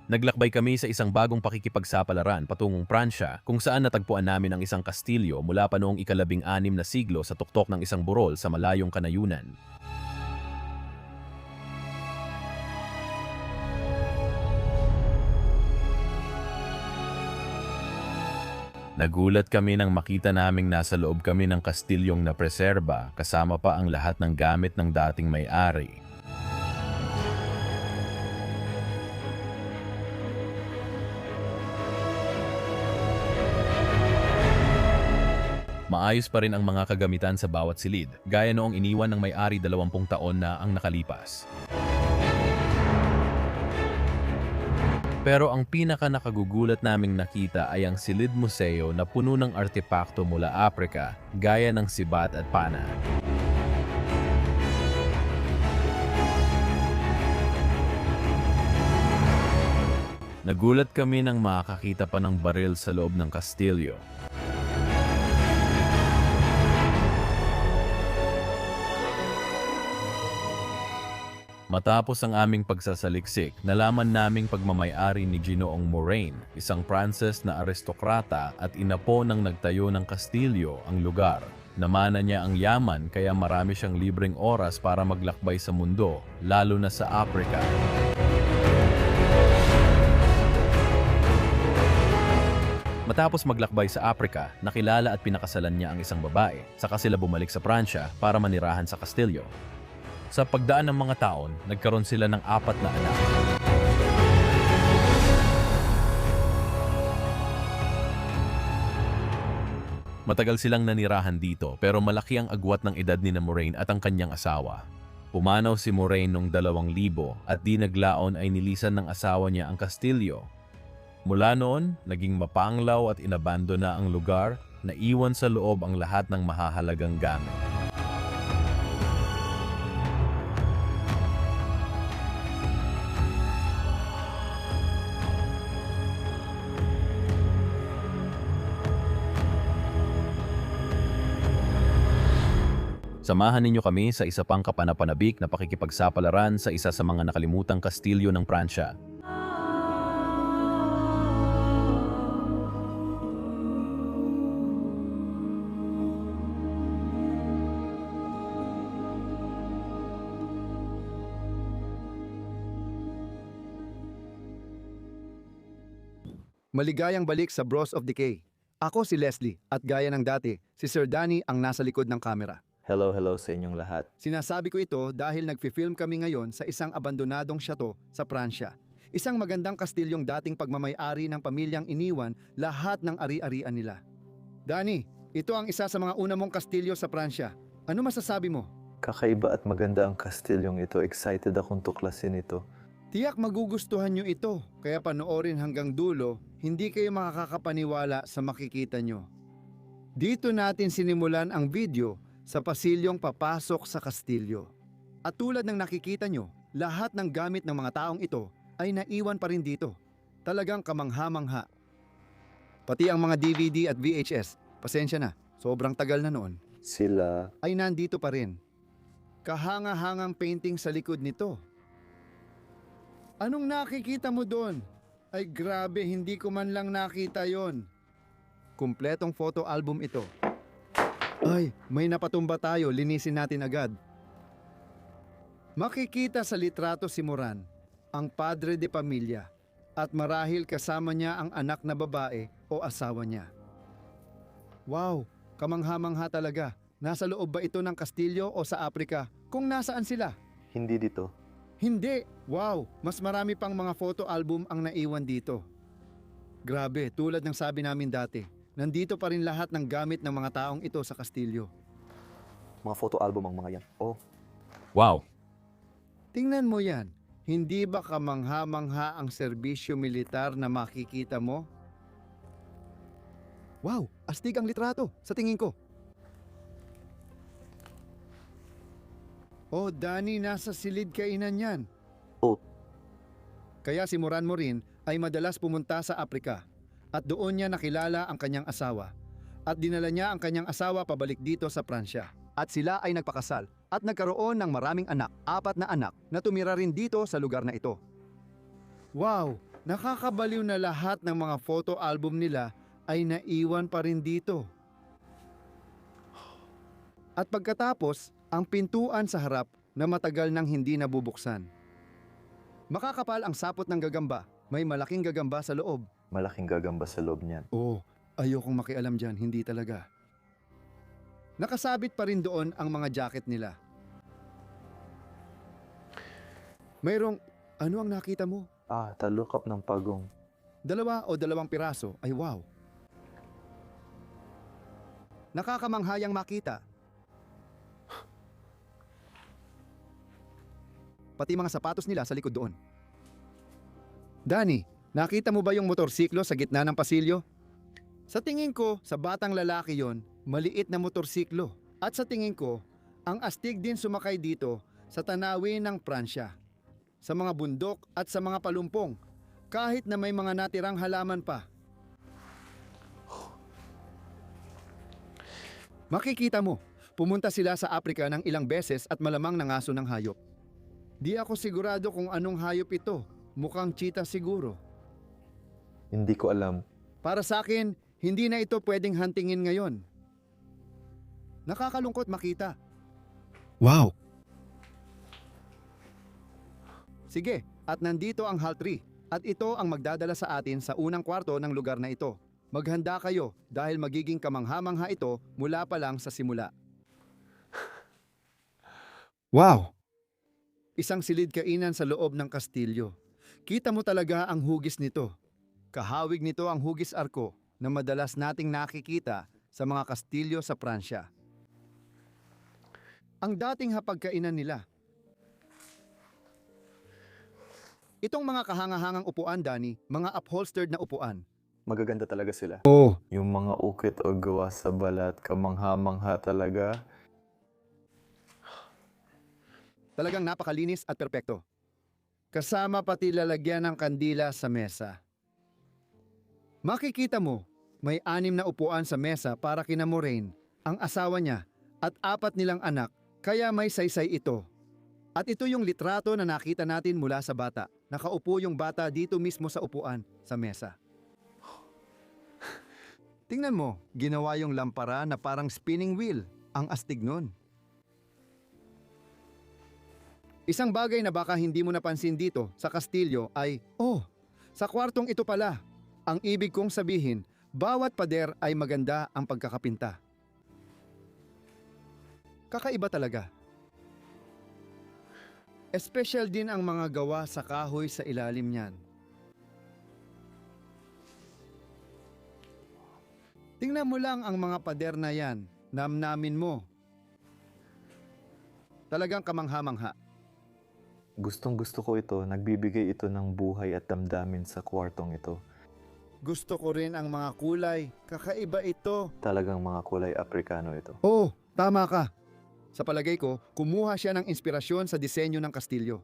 Naglakbay kami sa isang bagong pakikipagsapalaran patungong Pransya kung saan natagpuan namin ang isang kastilyo mula pa noong ika-16 na siglo sa tuktok ng isang burol sa malayong kanayunan. Nagulat kami nang makita naming nasa loob kami ng kastilyong napreserba kasama pa ang lahat ng gamit ng dating may-ari. Maayos pa rin ang mga kagamitan sa bawat silid, gaya noong iniwan ng may-ari 20 taon na ang nakalipas. Pero ang pinaka nakagugulat naming nakita ay ang silid museo na puno ng artepakto mula Africa, gaya ng sibat at pana. Nagulat kami nang makakita pa ng baril sa loob ng kastilyo. Matapos ang aming pagsasaliksik, nalaman naming pagmamay-ari ni Ginoong Moraine, isang Pranses na aristokrata at inapo ng nagtayo ng kastilyo ang lugar. Namana niya ang yaman kaya marami siyang libreng oras para maglakbay sa mundo, lalo na sa Africa. Matapos maglakbay sa Africa, nakilala at pinakasalan niya ang isang babae, saka sila bumalik sa Pransya para manirahan sa kastilyo. Sa pagdaan ng mga taon, nagkaroon sila ng 4 na anak. Matagal silang nanirahan dito pero malaki ang agwat ng edad ni Moraine at ang kanyang asawa. Pumanaw si Moraine noong 2000 at di naglaon ay nilisan ng asawa niya ang kastilyo. Mula noon, naging mapanglaw at inabandona ang lugar, na iwan sa loob ang lahat ng mahahalagang gamit. Samahan ninyo kami sa isa pang kapanapanabik na pakikipagsapalaran sa isa sa mga nakalimutang kastilyo ng Pransya. Maligayang balik sa Bros of Decay. Ako si Leslie at gaya ng dati, si Sir Danny ang nasa likod ng kamera. Hello sa inyong lahat. Sinasabi ko ito dahil nagfi-film kami ngayon sa isang abandonadong syato sa Pransya. Isang magandang kastilyong dating pagmamay-ari ng pamilyang iniwan lahat ng ari-arian nila. Danny, ito ang isa sa mga una mong kastilyo sa Pransya. Ano masasabi mo? Kakaiba at maganda ang kastilyong ito. Excited akong tuklasin ito. Tiyak magugustuhan nyo ito, kaya panoorin hanggang dulo, hindi kayo makakapaniwala sa makikita nyo. Dito natin sinimulan ang video sa pasilyong papasok sa kastilyo. At tulad ng nakikita nyo, lahat ng gamit ng mga taong ito ay naiwan pa rin dito. Talagang kamangha-mangha. Pati ang mga DVD at VHS, pasensya na, sobrang tagal na noon, Sila... ay nandito pa rin. Kahanga-hangang painting sa likod nito. Anong nakikita mo doon? Ay grabe, hindi ko man lang nakita yon. Kumpletong photo album ito. Ay, may napatumba tayo, linisin natin agad. Makikita sa litrato si Moran, ang padre de pamilya, at marahil kasama niya ang anak na babae o asawa niya. Wow, kamangha-mangha talaga. Nasa loob ba ito ng kastilyo o sa Africa? Kung nasaan sila? Hindi dito. Hindi! Wow! Mas marami pang mga photo album ang naiwan dito. Grabe, tulad ng sabi namin dati, nandito pa rin lahat ng gamit ng mga taong ito sa kastilyo. Mga photo album ang mga yan. Oh, Wow! Tingnan mo yan. Hindi ba kamangha-mangha ang serbisyo militar na makikita mo? Wow! Astig ang litrato, sa tingin ko. Oh, Danny, nasa silid kainan yan. Oh. Kaya si Moran Morin ay madalas pumunta sa Africa at doon niya nakilala ang kanyang asawa at dinala niya ang kanyang asawa pabalik dito sa Pransya. At sila ay nagpakasal at nagkaroon ng maraming anak, 4 na anak na tumira rin dito sa lugar na ito. Wow! Nakakabaliw na lahat ng mga photo album nila ay naiwan pa rin dito. At pagkatapos, ang pintuan sa harap na matagal nang hindi nabubuksan. Makakapal ang sapot ng gagamba. May malaking gagamba sa loob. Malaking gagamba sa loob niyan. Oh, ayokong makialam dyan, hindi talaga. Nakasabit pa rin doon ang mga jacket nila. Mayroong, ano ang nakita mo? Talukap ng pagong. 2 o 2 piraso, ay wow. Nakakamanghayang makita. Pati mga sapatos nila sa likod doon. Danny, nakita mo ba yung motorsiklo sa gitna ng pasilyo? Sa tingin ko, sa batang lalaki yon, maliit na motorsiklo. At sa tingin ko, ang astig din sumakay dito sa tanawin ng Pransya. Sa mga bundok at sa mga palumpong, kahit na may mga natirang halaman pa. Makikita mo, pumunta sila sa Africa ng ilang beses at malamang nangaso ng hayop. Di ako sigurado kung anong hayop ito. Mukhang cheetah siguro. Hindi ko alam. Para sa akin, hindi na ito pwedeng huntingin ngayon. Nakakalungkot makita. Wow! Sige, at nandito ang Hall 3 at ito ang magdadala sa atin sa unang kwarto ng lugar na ito. Maghanda kayo dahil magiging kamangha-mangha ito mula pa lang sa simula. Wow! Isang silid kainan sa loob ng kastilyo. Kita mo talaga ang hugis nito. Kahawig nito ang hugis arko na madalas nating nakikita sa mga kastilyo sa Pransya. Ang dating hapagkainan nila. Itong mga kahangahangang upuan, Danny, mga upholstered na upuan. Magaganda talaga sila. Oh, Yung mga ukit o gawa sa balat, kamangha-mangha talaga. talagang napakalinis at perpekto. Kasama pati lalagyan ng kandila sa mesa. Makikita mo, may 6 na upuan sa mesa para kina Moraine, ang asawa niya, at 4 nilang anak, kaya may saysay ito. At ito yung litrato na nakita natin mula sa bata. Nakaupo yung bata dito mismo sa upuan, sa mesa. Tingnan mo, ginawa yung lampara na parang spinning wheel. Ang astig nun. Isang bagay na baka hindi mo napansin dito sa kastilyo ay, sa kwartong ito pala. Ang ibig kong sabihin, bawat pader ay maganda ang pagkakapinta. Kakaiba talaga. Espesyal din ang mga gawa sa kahoy sa ilalim niyan. Tingnan mo lang ang mga pader na yan, namnamin mo. Talagang kamangha-mangha. Gustong gusto ko ito. Nagbibigay ito ng buhay at damdamin sa kwartong ito. Gusto ko rin ang mga kulay, kakaiba ito. Talagang mga kulay Afrikano ito. Oh, tama ka. Sa palagay ko, kumuha siya ng inspirasyon sa disenyo ng kastilyo.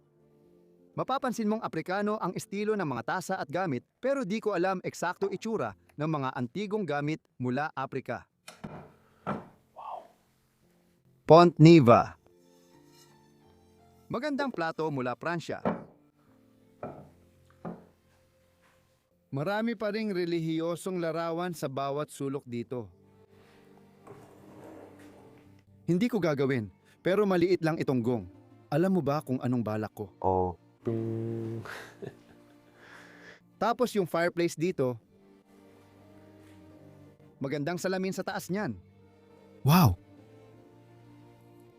Mapapansin mong Aprikano ang estilo ng mga tasa at gamit pero di ko alam eksakto itsura ng mga antigong gamit mula Aprika. Wow. Pont Niva. Magandang plato mula Pransya. Marami pa ring relihiyosong larawan sa bawat sulok dito. Hindi ko gagawin, pero maliit lang itong gong. Alam mo ba kung anong balak ko? Oh. Tapos yung fireplace dito, magandang salamin sa taas niyan. Wow!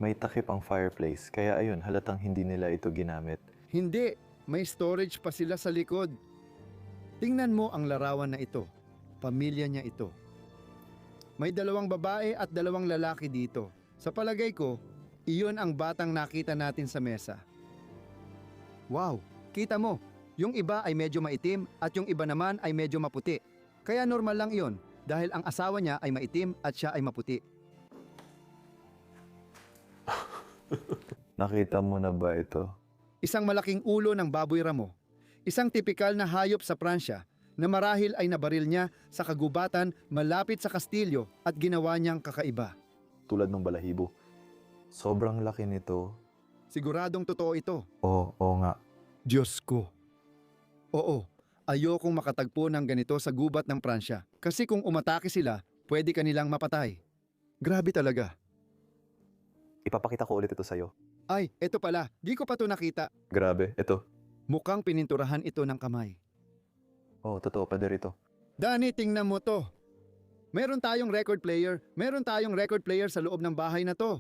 May takip ang fireplace, kaya ayun, halatang hindi nila ito ginamit. Hindi, may storage pa sila sa likod. Tingnan mo ang larawan na ito. Pamilya niya ito. May 2 babae at 2 lalaki dito. Sa palagay ko, iyon ang batang nakita natin sa mesa. Wow, kita mo, yung iba ay medyo maitim at yung iba naman ay medyo maputi. Kaya normal lang iyon dahil ang asawa niya ay maitim at siya ay maputi. Nakita mo na ba ito? Isang malaking ulo ng baboy ramo. Isang tipikal na hayop sa Pransya na marahil ay nabaril niya sa kagubatan malapit sa kastilyo at ginawa niyang kakaiba. Tulad ng balahibo. Sobrang laki nito. Siguradong totoo ito. Oo nga. Diyos ko. Oo, Ayokong makatagpo ng ganito sa gubat ng Pransya. Kasi kung umatake sila, pwede kanilang mapatay. Grabe talaga. Ipapakita ko ulit ito sa'yo. Ay, eto pala. Di ko pa to nakita. Grabe, ito. Mukhang pininturahan ito ng kamay. Oh, totoo, pader ito. Dani, tingnan mo to. Meron tayong record player. Meron tayong record player sa loob ng bahay na to.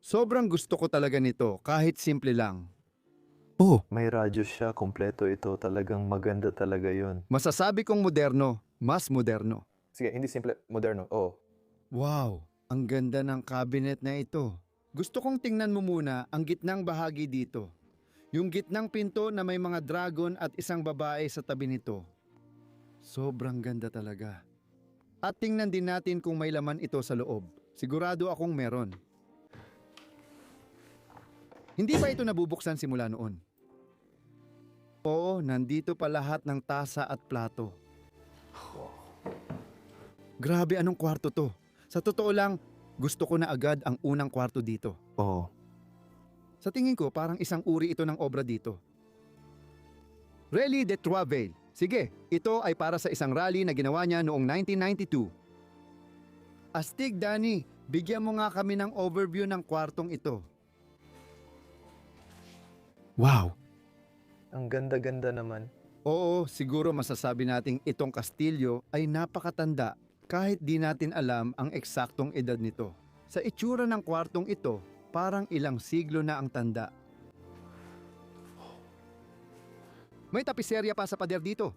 Sobrang gusto ko talaga nito, kahit simple lang. Oh, May radyo siya, kompleto ito. Talagang maganda talaga yon. masasabi kong moderno, mas moderno. Sige, hindi simple, moderno. Oo. Wow, ang ganda ng cabinet na ito. Gusto kong tingnan mo muna ang gitnang bahagi dito. Yung gitnang pinto na may mga dragon at isang babae sa tabi nito. Sobrang ganda talaga. At tingnan din natin kung may laman ito sa loob. Sigurado akong meron. Hindi ba ito nabubuksan simula noon? Oo, nandito pa lahat ng tasa at plato. Grabe, anong kwarto to? Sa totoo lang, gusto ko na agad ang unang kwarto dito. Oo. Sa tingin ko, parang isang uri ito ng obra dito. Rally de Trois-Veils. Sige, ito ay para sa isang rally na ginawa niya noong 1992. Astig, Danny, bigyan mo nga kami ng overview ng kwartong ito. Wow! Ang ganda-ganda naman. Oo, siguro masasabi nating itong kastilyo ay napakatanda kahit di natin alam ang eksaktong edad nito. Sa itsura ng kwartong ito, parang ilang siglo na ang tanda. May tapiserya pa sa pader dito.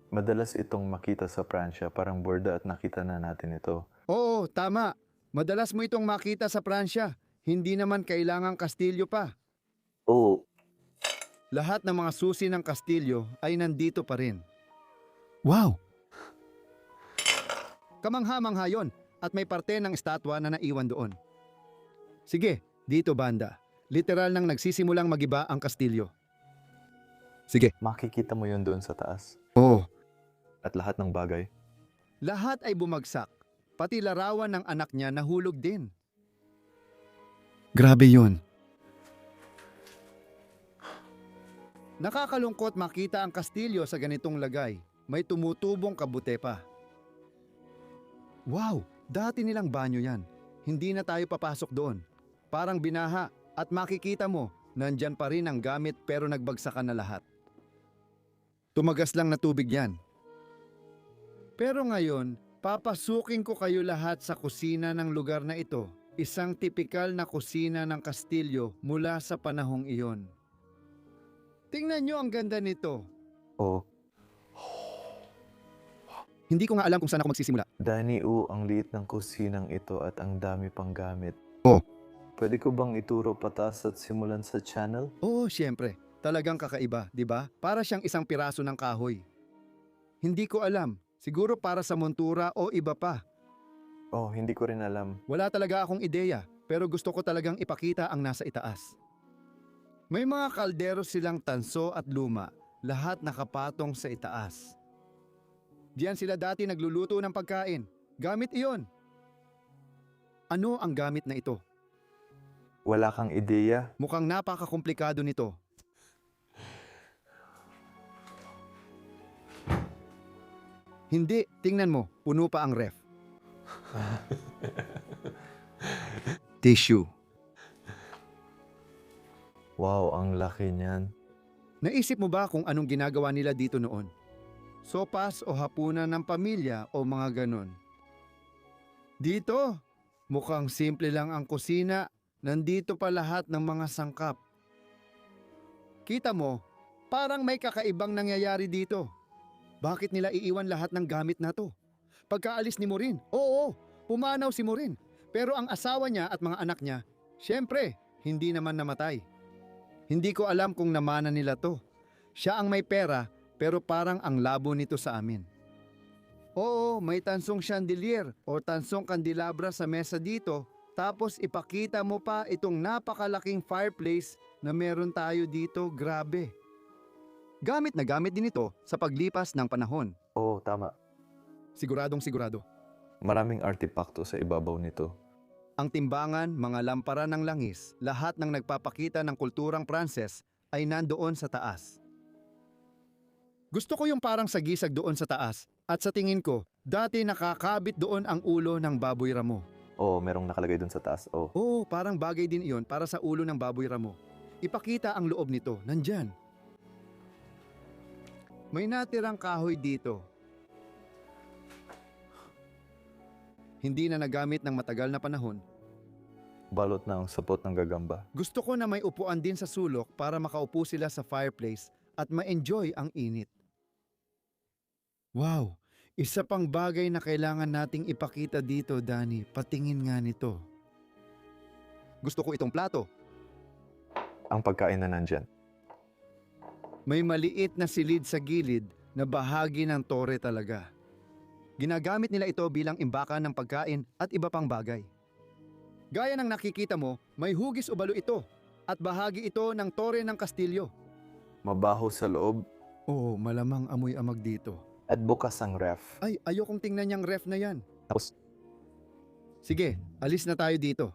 Madalas itong makita sa Pransya, parang borda at nakita na natin ito. Oo, tama. Madalas mo itong makita sa Pransya. Hindi naman kailangang kastilyo pa. Oo, Lahat ng mga susi ng kastilyo ay nandito pa rin. Wow! Kamangha-mangha yun at may parte ng estatwa na naiwan doon. Sige, dito banda. Literal nang nagsisimulang magiba ang kastilyo. Sige. makikita mo yun doon sa taas. Oo. At lahat ng bagay. Lahat ay bumagsak. Pati larawan ng anak niya nahulog din. Grabe yun. Nakakalungkot makita ang kastilyo sa ganitong lagay. May tumutubong kabute pa. Wow! Dati nilang banyo yan. Hindi na tayo papasok doon. Parang binaha at makikita mo, nandyan pa rin ang gamit pero nagbagsakan na lahat. Tumagas lang na tubig yan. Pero ngayon, papasukin ko kayo lahat sa kusina ng lugar na ito. Isang tipikal na kusina ng kastilyo mula sa panahong iyon. Tingnan nyo ang ganda nito. Oo. Hindi ko nga alam kung saan ako magsisimula. Danny, ang liit ng kusinang ito at ang dami pang gamit. Oh. Pwede ko bang ituro patas at simulan sa channel? Oo, siyempre. Talagang kakaiba, di ba? Para siyang isang piraso ng kahoy. Hindi ko alam. Siguro para sa montura o iba pa. Oh, hindi ko rin alam. Wala talaga akong ideya, pero gusto ko talagang ipakita ang nasa itaas. May mga kaldero silang tanso at luma, lahat nakapatong sa itaas. Diyan sila dati nagluluto ng pagkain. Gamit iyon. Ano ang gamit na ito? Wala kang ideya? Mukhang napakakomplikado nito. Hindi, tingnan mo, puno pa ang ref. Tissue. Wow, ang laki niyan. Naisip mo ba kung anong ginagawa nila dito noon? Sopas o hapunan ng pamilya o mga ganon? Dito, mukhang simple lang ang kusina. Nandito pa lahat ng mga sangkap. Kita mo, parang may kakaibang nangyayari dito. Bakit nila iiwan lahat ng gamit na to? Pagkaalis ni Maureen, oo, pumanaw si Maureen. Pero ang asawa niya at mga anak niya, syempre, hindi naman namatay. Hindi ko alam kung namana nila to. Siya ang may pera, pero parang ang labo nito sa amin. Oo, may tansong chandelier o tansong kandelabra sa mesa dito, tapos ipakita mo pa itong napakalaking fireplace na meron tayo dito, grabe. Gamit na gamit din ito sa paglipas ng panahon. Oo, tama. Siguradong sigurado. Maraming artipakto sa ibabaw nito. Ang timbangan, mga lampara ng langis, lahat ng nagpapakita ng kulturang Pranses ay nandoon sa taas. Gusto ko yung parang sagisag doon sa taas. At sa tingin ko, dati nakakabit doon ang ulo ng baboy ramo. Oo, merong nakalagay dun sa taas. Oo. Oo, parang bagay din iyon para sa ulo ng baboy ramo. Ipakita ang loob nito, nandyan. May natirang kahoy dito. Hindi na nagamit ng matagal na panahon. Balot na ang sapot ng gagamba. Gusto ko na may upuan din sa sulok para makaupo sila sa fireplace at ma-enjoy ang init. Wow! Isa pang bagay na kailangan nating ipakita dito, Danny. Patingin nga nito. Gusto ko itong plato. Ang pagkain na nandyan. May maliit na silid sa gilid na bahagi ng tore talaga. Ginagamit nila ito bilang imbakan ng pagkain at iba pang bagay. Gaya ng nakikita mo, may hugis o balo ito at bahagi ito ng tore ng kastilyo. Mabaho sa loob Oo, malamang amoy amag dito. at bukas ang ref. Ay, ayokong tingnan yung ref na yan. Tapos, Sige, alis na tayo dito.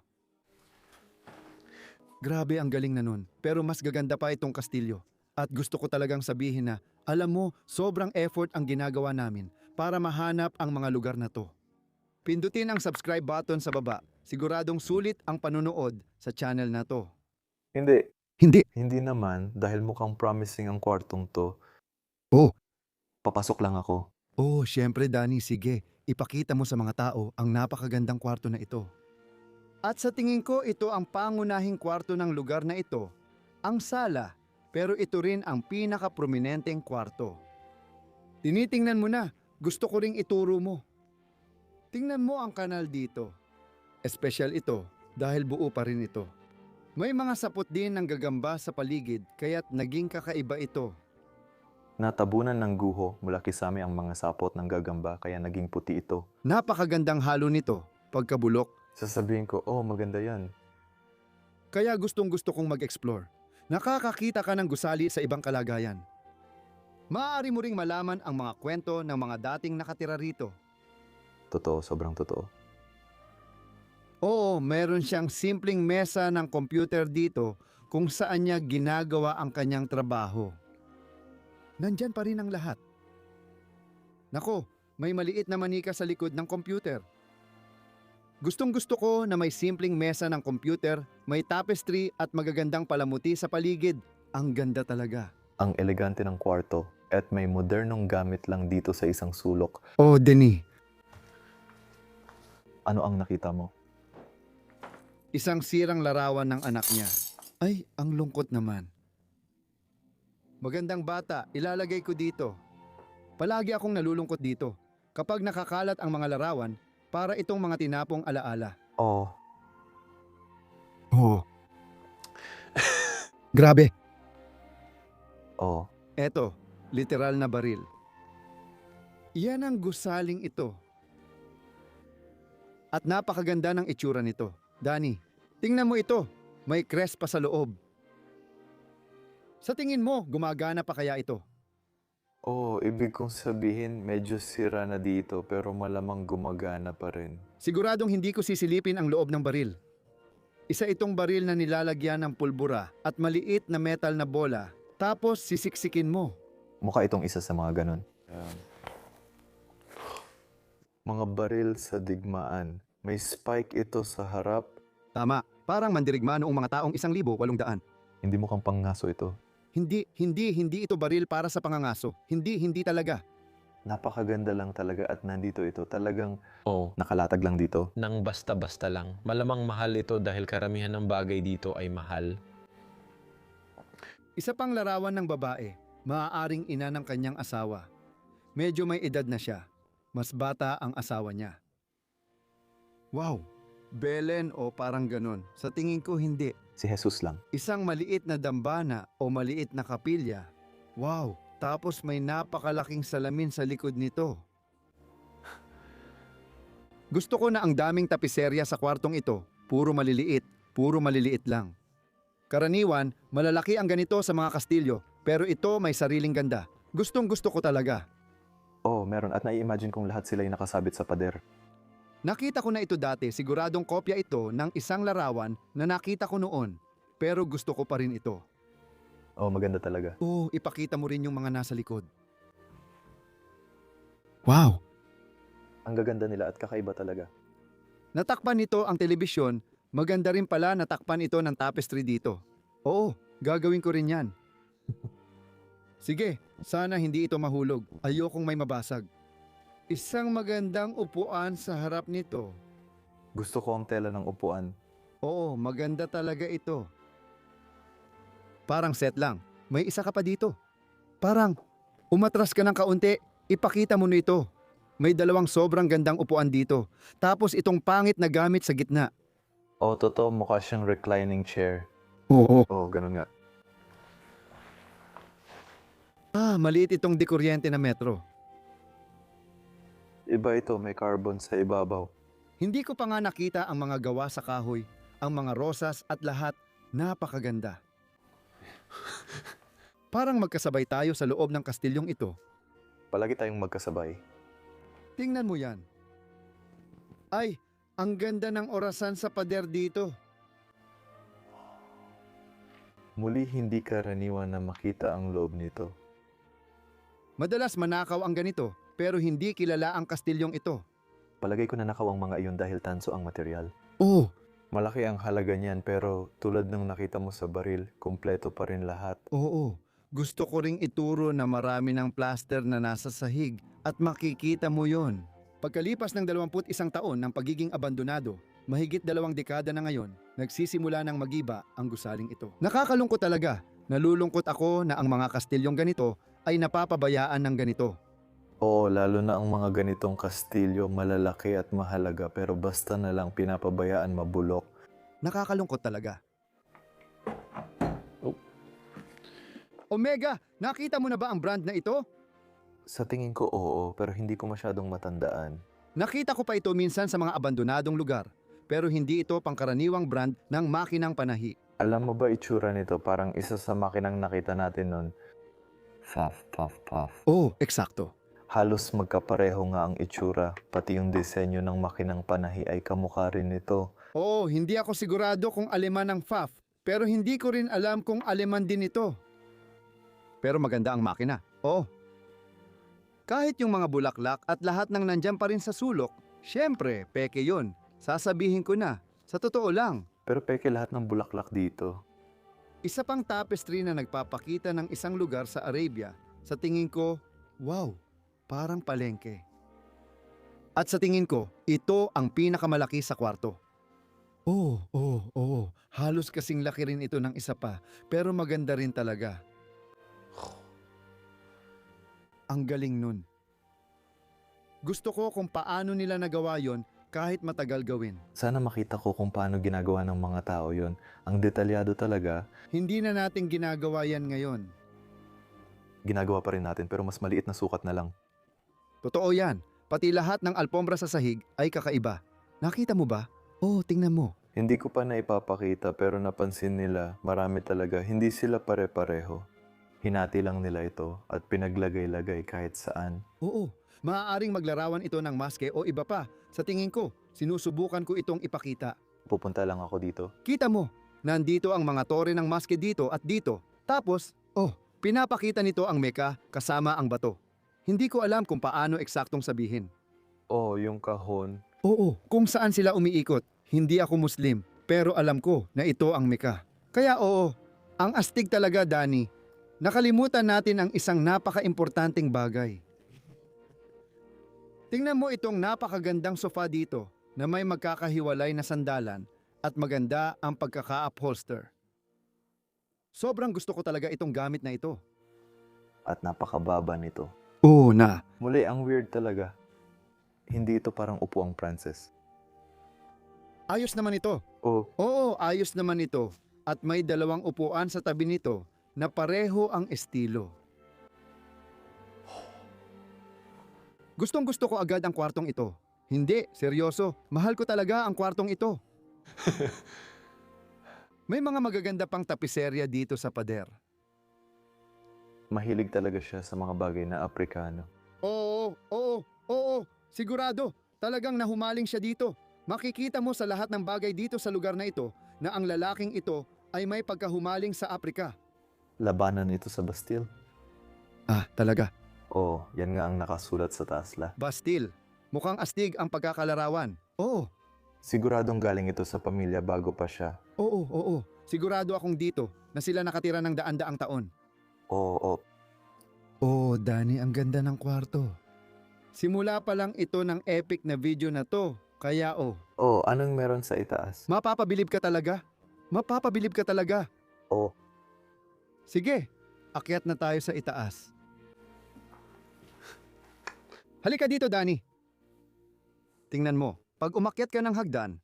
Grabe ang galing na nun, pero mas gaganda pa itong kastilyo. At gusto ko talagang sabihin na, alam mo, sobrang effort ang ginagawa namin para mahanap ang mga lugar na to. Pindutin ang subscribe button sa baba. Siguradong sulit ang panunood sa channel na to. hindi. Hindi. Hindi naman dahil mukhang promising ang kwartong to. Oh. Papasok lang ako. Oh, syempre Danny, sige. Ipakita mo sa mga tao ang napakagandang kwarto na ito. At sa tingin ko, ito ang pangunahing kwarto ng lugar na ito. Ang sala, pero ito rin ang pinaka-prominenteng kwarto. Tinitingnan mo na, gusto ko ring ituro mo. Tingnan mo ang kanal dito. Espesyal ito dahil buo pa rin ito. May mga sapot din ng gagamba sa paligid kaya't naging kakaiba ito. Natabunan ng guho mula kisame ang mga sapot ng gagamba kaya naging puti ito. Napakagandang halo nito, pagkabulok. Sasabihin ko, oh maganda yan. Kaya gustong-gusto kong mag-explore. Nakakakita ka ng gusali sa ibang kalagayan. Maaari mo ring malaman ang mga kwento ng mga dating nakatira rito. Totoo, sobrang totoo. Oo, meron siyang simpleng mesa ng computer dito kung saan niya ginagawa ang kanyang trabaho. Nandyan pa rin ang lahat. Nako, may maliit na manika sa likod ng computer. Gustong-gusto ko na may simpleng mesa ng computer, may tapestry at magagandang palamuti sa paligid. Ang ganda talaga. Ang elegante ng kwarto at may modernong gamit lang dito sa isang sulok. Oh, Denny, Ano ang nakita mo? isang sirang larawan ng anak niya. Ay, ang lungkot naman. Magandang bata, ilalagay ko dito. Palagi akong nalulungkot dito kapag nakakalat ang mga larawan para itong mga tinapong alaala. Oh, Oh. Grabe. oh. Eto, literal na baril. Iyan ang gusaling ito. At napakaganda ng itsura nito. Danny, tingnan mo ito. May crest pa sa loob. Sa tingin mo, gumagana pa kaya ito? Oh, ibig kong sabihin medyo sira na dito pero malamang gumagana pa rin. Siguradong hindi ko sisilipin ang loob ng baril. Isa itong baril na nilalagyan ng pulbura at maliit na metal na bola, tapos sisiksikin mo. Mukha itong isa sa mga ganon. Mga baril sa digmaan. May spike ito sa harap. Tama, parang mandirigma noong mga taong 1,800. Hindi mukhang pangaso ito. Hindi ito baril para sa pangangaso. Hindi talaga. Napakaganda lang talaga at nandito ito. Talagang Oh, nakalatag lang dito. nang basta-basta lang. Malamang mahal ito dahil karamihan ng bagay dito ay mahal. Isa pang larawan ng babae, maaaring ina ng kanyang asawa. Medyo may edad na siya. Mas bata ang asawa niya. Wow, Belen o parang ganon. Sa tingin ko hindi. Si Jesus lang. Isang maliit na dambana o maliit na kapilya. Wow, tapos may napakalaking salamin sa likod nito. Gusto ko na ang daming tapiserya sa kwartong ito. Puro maliliit lang. Karaniwan, malalaki ang ganito sa mga kastilyo, pero ito may sariling ganda. Gustong-gusto ko talaga. Oh, meron. At nai-imagine kong lahat sila ay nakasabit sa pader. Nakita ko na ito dati, siguradong kopya ito ng isang larawan na nakita ko noon. Pero gusto ko pa rin ito. Oh, maganda talaga. Oh, ipakita mo rin yung mga nasa likod. Wow! Ang gaganda nila at kakaiba talaga. Natakpan nito ang telebisyon, maganda rin pala natakpan ito ng tapestry dito. Oo, gagawin ko rin yan. Sige, sana hindi ito mahulog. Ayokong may mabasag. Isang magandang upuan sa harap nito. Gusto ko ang tela ng upuan. Oo, maganda talaga ito. Parang set lang. May isa ka pa dito. Parang umatras ka ng kaunti. Ipakita mo na ito. May dalawang sobrang gandang upuan dito. Tapos itong pangit na gamit sa gitna. Oh, totoo, mukha siyang reclining chair. Oo. Oh, ganun nga. Maliit itong dekuryente na metro. Iba ito, may carbon sa ibabaw. Hindi ko pa nga nakita ang mga gawa sa kahoy, ang mga rosas at lahat. Napakaganda. Parang magkasabay tayo sa loob ng kastilyong ito. Palagi tayong magkasabay. Tingnan mo yan. Ay, ang ganda ng orasan sa pader dito. Muli hindi karaniwan na makita ang loob nito. Madalas manakaw ang ganito, pero hindi kilala ang kastilyong ito. Palagay ko na nakaw ang mga iyon dahil tanso ang material. Oh, Malaki ang halaga niyan pero tulad ng nakita mo sa baril, kumpleto pa rin lahat. oo. Gusto ko ring ituro na marami ng plaster na nasa sahig at makikita mo yon. Pagkalipas ng 21 taon ng pagiging abandonado, mahigit 2 dekada na ngayon, nagsisimula ng magiba ang gusaling ito. Nakakalungkot talaga. Nalulungkot ako na ang mga kastilyong ganito ay napapabayaan ng ganito. Oo, lalo na ang mga ganitong kastilyo malalaki at mahalaga pero basta na lang pinapabayaan mabulok. Nakakalungkot talaga. Oh. Omega, nakita mo na ba ang brand na ito? Sa tingin ko oo, pero hindi ko masyadong matandaan. Nakita ko pa ito minsan sa mga abandonadong lugar, pero hindi ito pangkaraniwang brand ng makinang panahi. Alam mo ba itsura nito? Parang isa sa makinang nakita natin nun. Puff, puff, puff. Oh, eksakto. Halos magkapareho nga ang itsura, pati yung disenyo ng makinang panahi ay kamukha rin nito. Oo, hindi ako sigurado kung aleman ang FAF, pero hindi ko rin alam kung aleman din ito. Pero maganda ang makina. Oo. Kahit yung mga bulaklak at lahat ng nandyan pa rin sa sulok, syempre, peke yun. Sasabihin ko na, sa totoo lang. Pero peke lahat ng bulaklak dito. Isa pang tapestry na nagpapakita ng isang lugar sa Arabia, sa tingin ko, wow, parang palengke. At sa tingin ko, ito ang pinakamalaki sa kwarto. Oo. Halos kasing laki rin ito ng isa pa, pero maganda rin talaga. Ang galing nun. Gusto ko kung paano nila nagawa yon kahit matagal gawin. Sana makita ko kung paano ginagawa ng mga tao yon. Ang detalyado talaga. Hindi na natin ginagawa yan ngayon. Ginagawa pa rin natin pero mas maliit na sukat na lang. Totoo yan. Pati lahat ng alpombra sa sahig ay kakaiba. Nakita mo ba? Oo, tingnan mo. Hindi ko pa na ipapakita pero napansin nila marami talaga. Hindi sila pare-pareho. Hinati lang nila ito at pinaglagay-lagay kahit saan. Oo, maaaring maglarawan ito ng maske o iba pa. Sa tingin ko, sinusubukan ko itong ipakita. Pupunta lang ako dito. Kita mo, nandito ang mga tore ng maske dito at dito. Tapos, pinapakita nito ang meka kasama ang bato. Hindi ko alam kung paano eksaktong sabihin. Oh, yung kahon. Oo, kung saan sila umiikot. Hindi ako Muslim, pero alam ko na ito ang meka. Kaya oo, ang astig talaga, Danny. Nakalimutan natin ang isang napaka-importanting bagay. Tingnan mo itong napakagandang sofa dito na may magkakahiwalay na sandalan at maganda ang pagkaka-upholster. Sobrang gusto ko talaga itong gamit na ito. At napakababa nito. Oo na. Muli, ang weird talaga. Hindi ito parang upuang Frances. Ayos naman ito. Oh, Oo, ayos naman ito. At may 2 upuan sa tabi nito na pareho ang estilo. Gustong gusto ko agad ang kwartong ito. Hindi, seryoso. Mahal ko talaga ang kwartong ito. May mga magaganda pang tapiserya dito sa pader. mahilig talaga siya sa mga bagay na Aprikano. Oo. Sigurado, talagang nahumaling siya dito. Makikita mo sa lahat ng bagay dito sa lugar na ito na ang lalaking ito ay may pagkahumaling sa Aprika. Labanan ito sa Bastille. Talaga. Oo, yan nga ang nakasulat sa tasla. Bastille. Mukhang astig ang pagkakalarawan. Oo, Siguradong galing ito sa pamilya bago pa siya. oo. Sigurado akong dito na sila nakatira ng daan-daang taon. Oo, Oh, Danny, ang ganda ng kwarto. Simula pa lang ito ng epic na video na to. Kaya anong meron sa itaas? mapapabilib ka talaga. Mapapabilib ka talaga. Oo, Sige, akyat na tayo sa itaas. Halika dito, Danny. Tingnan mo, pag umakyat ka ng hagdan,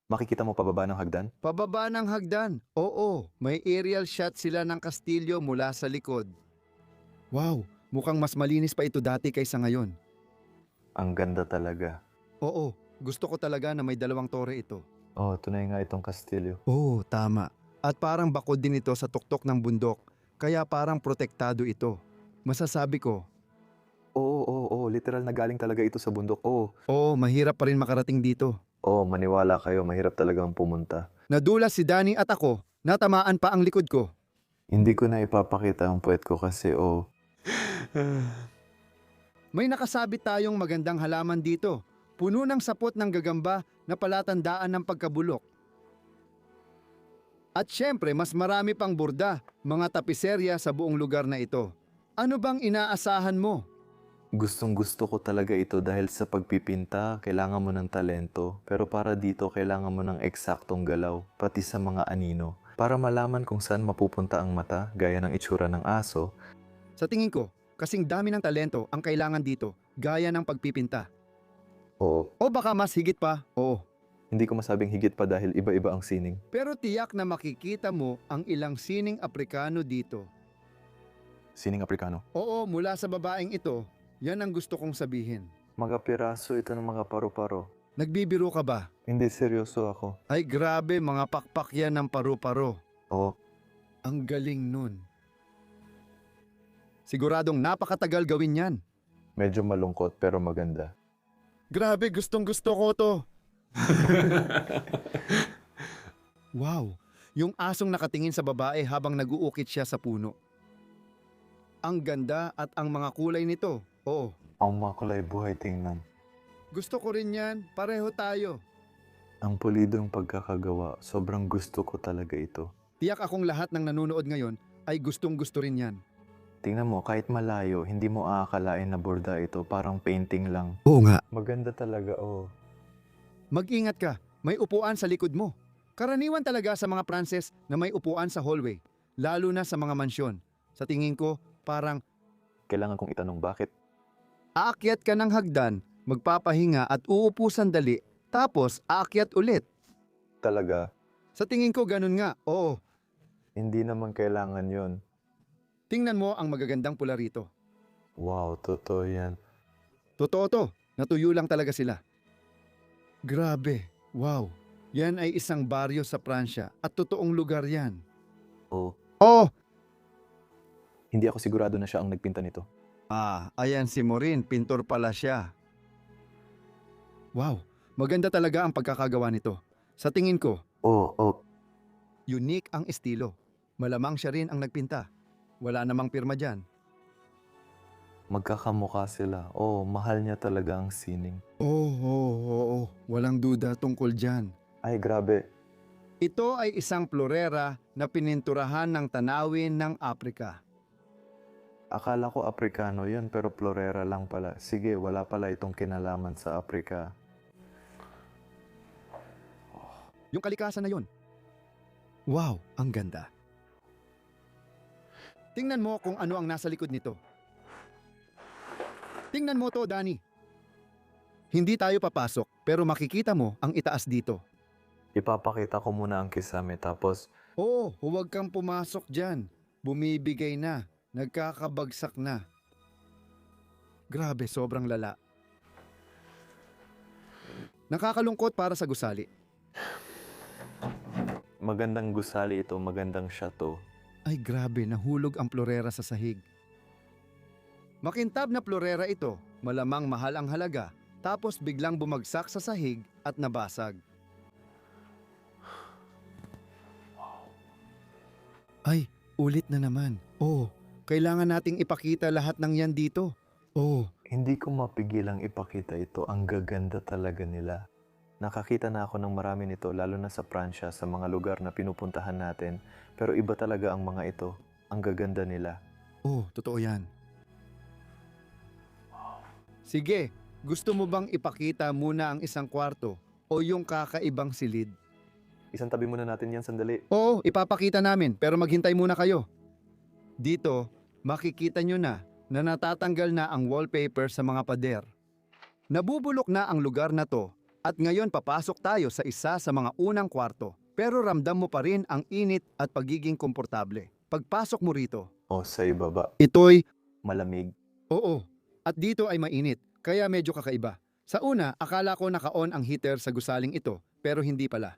makikita mo pababa ng hagdan? pababa ng hagdan. Oo, may aerial shot sila ng kastilyo mula sa likod. Wow, mukhang mas malinis pa ito dati kaysa ngayon. Ang ganda talaga. Oo, gusto ko talaga na may 2 tore ito. Oo, tunay nga itong kastilyo. Oo, tama. At parang bakod din ito sa tuktok ng bundok, kaya parang protektado ito. Masasabi ko, Oo, literal na galing talaga ito sa bundok. Oo, mahirap pa rin makarating dito. maniwala kayo, mahirap talagang pumunta. Nadulas si Danny at ako, natamaan pa ang likod ko. Hindi ko na ipapakita ang puwet ko kasi May nakasabit tayong magandang halaman dito, puno ng sapot ng gagamba na palatandaan ng pagkabulok. At syempre, mas marami pang burda, mga tapiserya sa buong lugar na ito. Ano bang inaasahan mo? gustong gusto ko talaga ito dahil sa pagpipinta, kailangan mo ng talento. Pero para dito, kailangan mo ng eksaktong galaw, pati sa mga anino. Para malaman kung saan mapupunta ang mata, gaya ng itsura ng aso. Sa tingin ko, kasing dami ng talento ang kailangan dito, gaya ng pagpipinta. Oo, O baka mas higit pa, oo. hindi ko masabing higit pa dahil iba-iba ang sining. Pero tiyak na makikita mo ang ilang sining Aprikano dito. Sining Aprikano. Oo, mula sa babaeng ito, yan ang gusto kong sabihin. Mga piraso ito ng mga paru-paro. Nagbibiro ka ba? Hindi, seryoso ako. Ay grabe, mga pakpak yan ng paru-paro. Oo, Ang galing nun. Siguradong napakatagal gawin yan. medyo malungkot pero maganda. Grabe, gustong gusto ko to. Wow, yung asong nakatingin sa babae habang naguukit siya sa puno. Ang ganda at ang mga kulay nito. Oo, Ang makulay buhay tingnan. gusto ko rin yan. Pareho tayo. Ang pulidong pagkakagawa, sobrang gusto ko talaga ito. Tiyak akong lahat ng nanonood ngayon ay gustong gusto rin yan. Tingnan mo, kahit malayo, hindi mo aakalain na borda ito, parang painting lang. Oo nga. Maganda talaga, oh. Mag-ingat ka, may upuan sa likod mo. Karaniwan talaga sa mga Pranses na may upuan sa hallway, lalo na sa mga mansyon. Sa tingin ko, parang Kailangan kong itanong bakit. aakyat ka ng hagdan, magpapahinga at uupo sandali, tapos aakyat ulit. Talaga, Sa tingin ko ganun nga, oo. hindi naman kailangan yon. Tingnan mo ang magagandang pula rito. Wow, totoo yan. Totoo to, natuyo lang talaga sila. Grabe, wow. Yan ay isang baryo sa Pransya at totoong lugar yan. Oh, Oh! hindi ako sigurado na siya ang nagpinta nito. Ayan si Maureen, pintor pala siya. Wow, maganda talaga ang pagkakagawa nito. Sa tingin ko, Oh, unique ang estilo. Malamang siya rin ang nagpinta. Wala namang pirma dyan. magkakamukha sila. Oh, mahal niya talaga ang sining. Oo. Walang duda tungkol dyan. Ay, grabe. Ito ay isang florera na pininturahan ng tanawin ng Afrika. Akala ko Aprikano yun, pero florera lang pala. Sige, wala pala itong kinalaman sa Afrika. Yung kalikasan na yun. Wow, ang ganda. Tingnan mo kung ano ang nasa likod nito. Tingnan mo to, Danny. Hindi tayo papasok, pero makikita mo ang itaas dito. Ipapakita ko muna ang kisame, tapos Oo, huwag kang pumasok dyan. Bumibigay na. Nagkakabagsak na. Grabe, sobrang lala. Nakakalungkot para sa gusali. magandang gusali ito, magandang chateau. Ay grabe, nahulog ang florera sa sahig. Makintab na florera ito, malamang mahal ang halaga, tapos biglang bumagsak sa sahig at nabasag. Ay, ulit na naman. Oo, kailangan nating ipakita lahat ng yan dito. Oh, Hindi ko mapigilang ipakita ito. Ang gaganda talaga nila. Nakakita na ako ng marami nito lalo na sa Pransya sa mga lugar na pinupuntahan natin. Pero iba talaga ang mga ito. Ang gaganda nila. oh, totoo yan. Sige, gusto mo bang ipakita muna ang isang kwarto o yung kakaibang silid? Isang tabi muna natin yan sandali. Oo, ipapakita namin pero maghintay muna kayo. Dito, makikita nyo na natatanggal na ang wallpaper sa mga pader. Nabubulok na ang lugar na to at ngayon papasok tayo sa isa sa mga unang kwarto. Pero ramdam mo pa rin ang init at pagiging komportable. Pagpasok mo rito, O sa ibaba, ito'y malamig. oo. At dito ay mainit, kaya medyo kakaiba. Sa una, akala ko naka-on ang heater sa gusaling ito, pero hindi pala.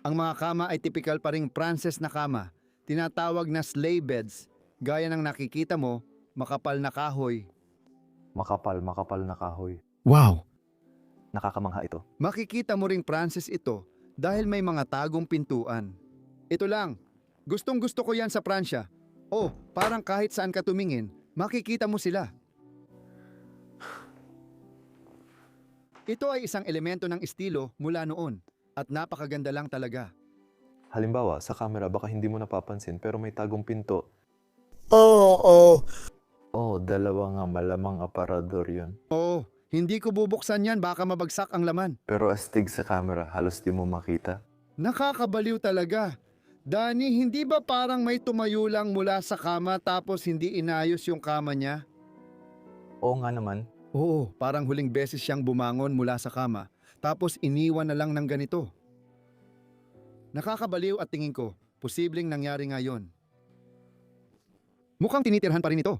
Ang mga kama ay typical pa ring Pranses na kama, tinatawag na sleigh beds, gaya ng nakikita mo, makapal na kahoy. Makapal na kahoy. Wow! Nakakamangha ito. Makikita mo ring Pranses ito dahil may mga tagong pintuan. Ito lang, gustong gusto ko yan sa Pransya. Oh, parang kahit saan ka tumingin, makikita mo sila. Ito ay isang elemento ng estilo mula noon at napakaganda lang talaga. Halimbawa, sa camera baka hindi mo napapansin pero may tagong pinto. Oo. Oh, dalawa nga malamang aparador yun. Oo, hindi ko bubuksan yan baka mabagsak ang laman. Pero astig sa camera, halos di mo makita. Nakakabaliw talaga. Dani, hindi ba parang may tumayo lang mula sa kama tapos hindi inayos yung kama niya? Oo nga naman. Oo, parang huling beses siyang bumangon mula sa kama, tapos iniwan na lang ng ganito. Nakakabaliw at tingin ko, posibleng nangyari nga yon. Mukhang tinitirhan pa rin ito.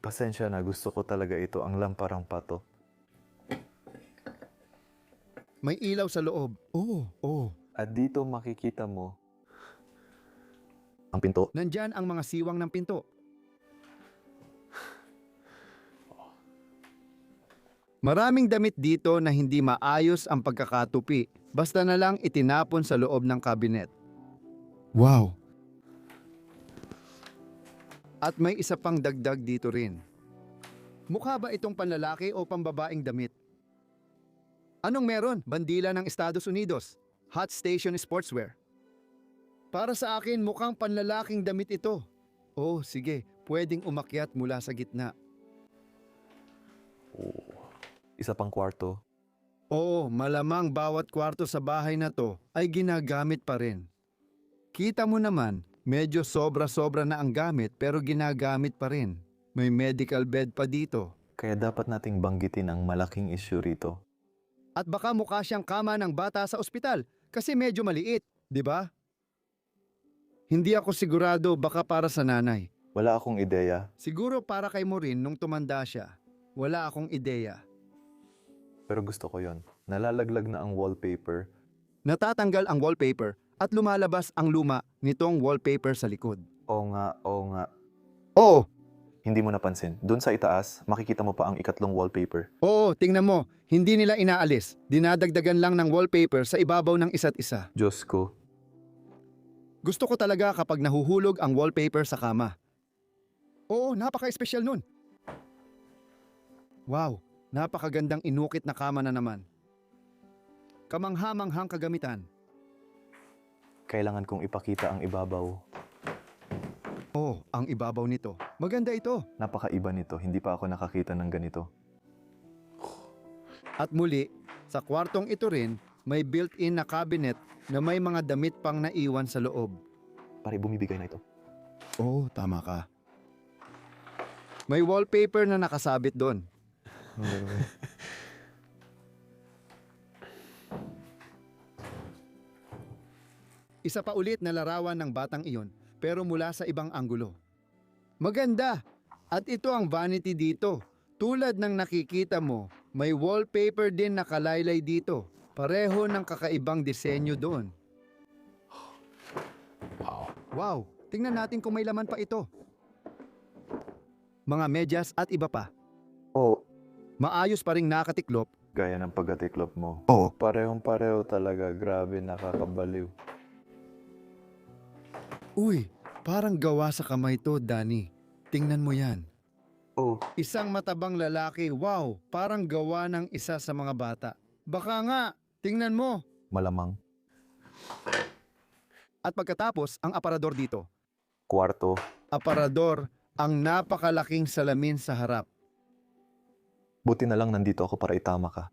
Pasensya na, gusto ko talaga ito, ang lamparang pato. May ilaw sa loob. Oo. At dito makikita mo ang pinto. Nandyan ang mga siwang ng pinto. Maraming damit dito na hindi maayos ang pagkakatupi, basta na lang itinapon sa loob ng kabinet. Wow! At may isa pang dagdag dito rin. Mukha ba itong panlalaki o pambabaeng damit? Anong meron? Bandila ng Estados Unidos. Hot Station Sportswear. Para sa akin, mukhang panlalaking damit ito. Oh, sige, pwedeng umakyat mula sa gitna. Isa pang kwarto. Oo, malamang bawat kwarto sa bahay na to ay ginagamit pa rin. Kita mo naman, medyo sobra-sobra na ang gamit pero ginagamit pa rin. May medical bed pa dito. Kaya dapat nating banggitin ang malaking issue rito. At baka mukha siyang kama ng bata sa ospital kasi medyo maliit, di ba? Hindi ako sigurado, baka para sa nanay. Wala akong ideya, Siguro para kay Maureen nung tumanda siya. Wala akong ideya. pero gusto ko yon. Nalalaglag na ang wallpaper. Natatanggal ang wallpaper at lumalabas ang luma nitong wallpaper sa likod. Oo nga. Oo, Hindi mo napansin. Doon sa itaas, makikita mo pa ang ikatlong wallpaper. oo, tingnan mo. Hindi nila inaalis. Dinadagdagan lang ng wallpaper sa ibabaw ng isa't isa. Diyos ko. Gusto ko talaga kapag nahuhulog ang wallpaper sa kama. Oo, napaka-espesyal nun. Wow, napakagandang inukit na kama na naman. Kamangha-manghang kagamitan. Kailangan kong ipakita ang ibabaw. Oh, ang ibabaw nito. Maganda ito. Napakaiba nito. Hindi pa ako nakakita ng ganito. At muli, sa kwartong ito rin, may built-in na cabinet na may mga damit pang naiwan sa loob. Pare, bumibigay na ito. Oh, tama ka. May wallpaper na nakasabit doon. Isa pa ulit na larawan ng batang iyon pero mula sa ibang anggulo. Maganda! At ito ang vanity dito. Tulad ng nakikita mo, may wallpaper din nakalaylay dito. Pareho ng kakaibang disenyo doon. Wow! Tingnan natin kung may laman pa ito. Mga medyas at iba pa. Oh, Maayos pa ring nakatiklop. gaya ng pagkatiklop mo. Oo. Parehong-pareho talaga. Grabe, nakakabaliw. Uy, parang gawa sa kamay to, Danny. Tingnan mo yan. Oh, Isang matabang lalaki, wow, parang gawa ng isa sa mga bata. Baka nga, tingnan mo. malamang. At pagkatapos, ang aparador dito. Kwarto. Aparador, ang napakalaking salamin sa harap. Buti na lang nandito ako para itama ka.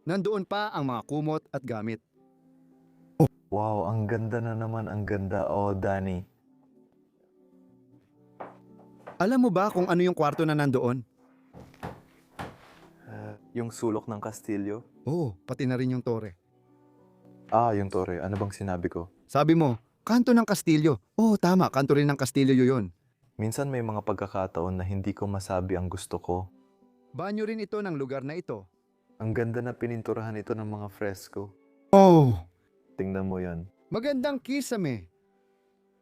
Nandoon pa ang mga kumot at gamit. Wow, ang ganda na naman, ang ganda. Oh, Danny. Alam mo ba kung ano yung kwarto na nandoon? Yung sulok ng kastilyo? Oo, pati na rin yung tore. Ah, yung tore. Ano bang sinabi ko? Sabi mo, kanto ng kastilyo. Oo, tama, kanto rin ng kastilyo yun. Minsan may mga pagkakataon na hindi ko masabi ang gusto ko. Banyo rin ito ng lugar na ito. Ang ganda na pininturahan ito ng mga fresko. Oh, Tingnan mo yan. magandang kisame.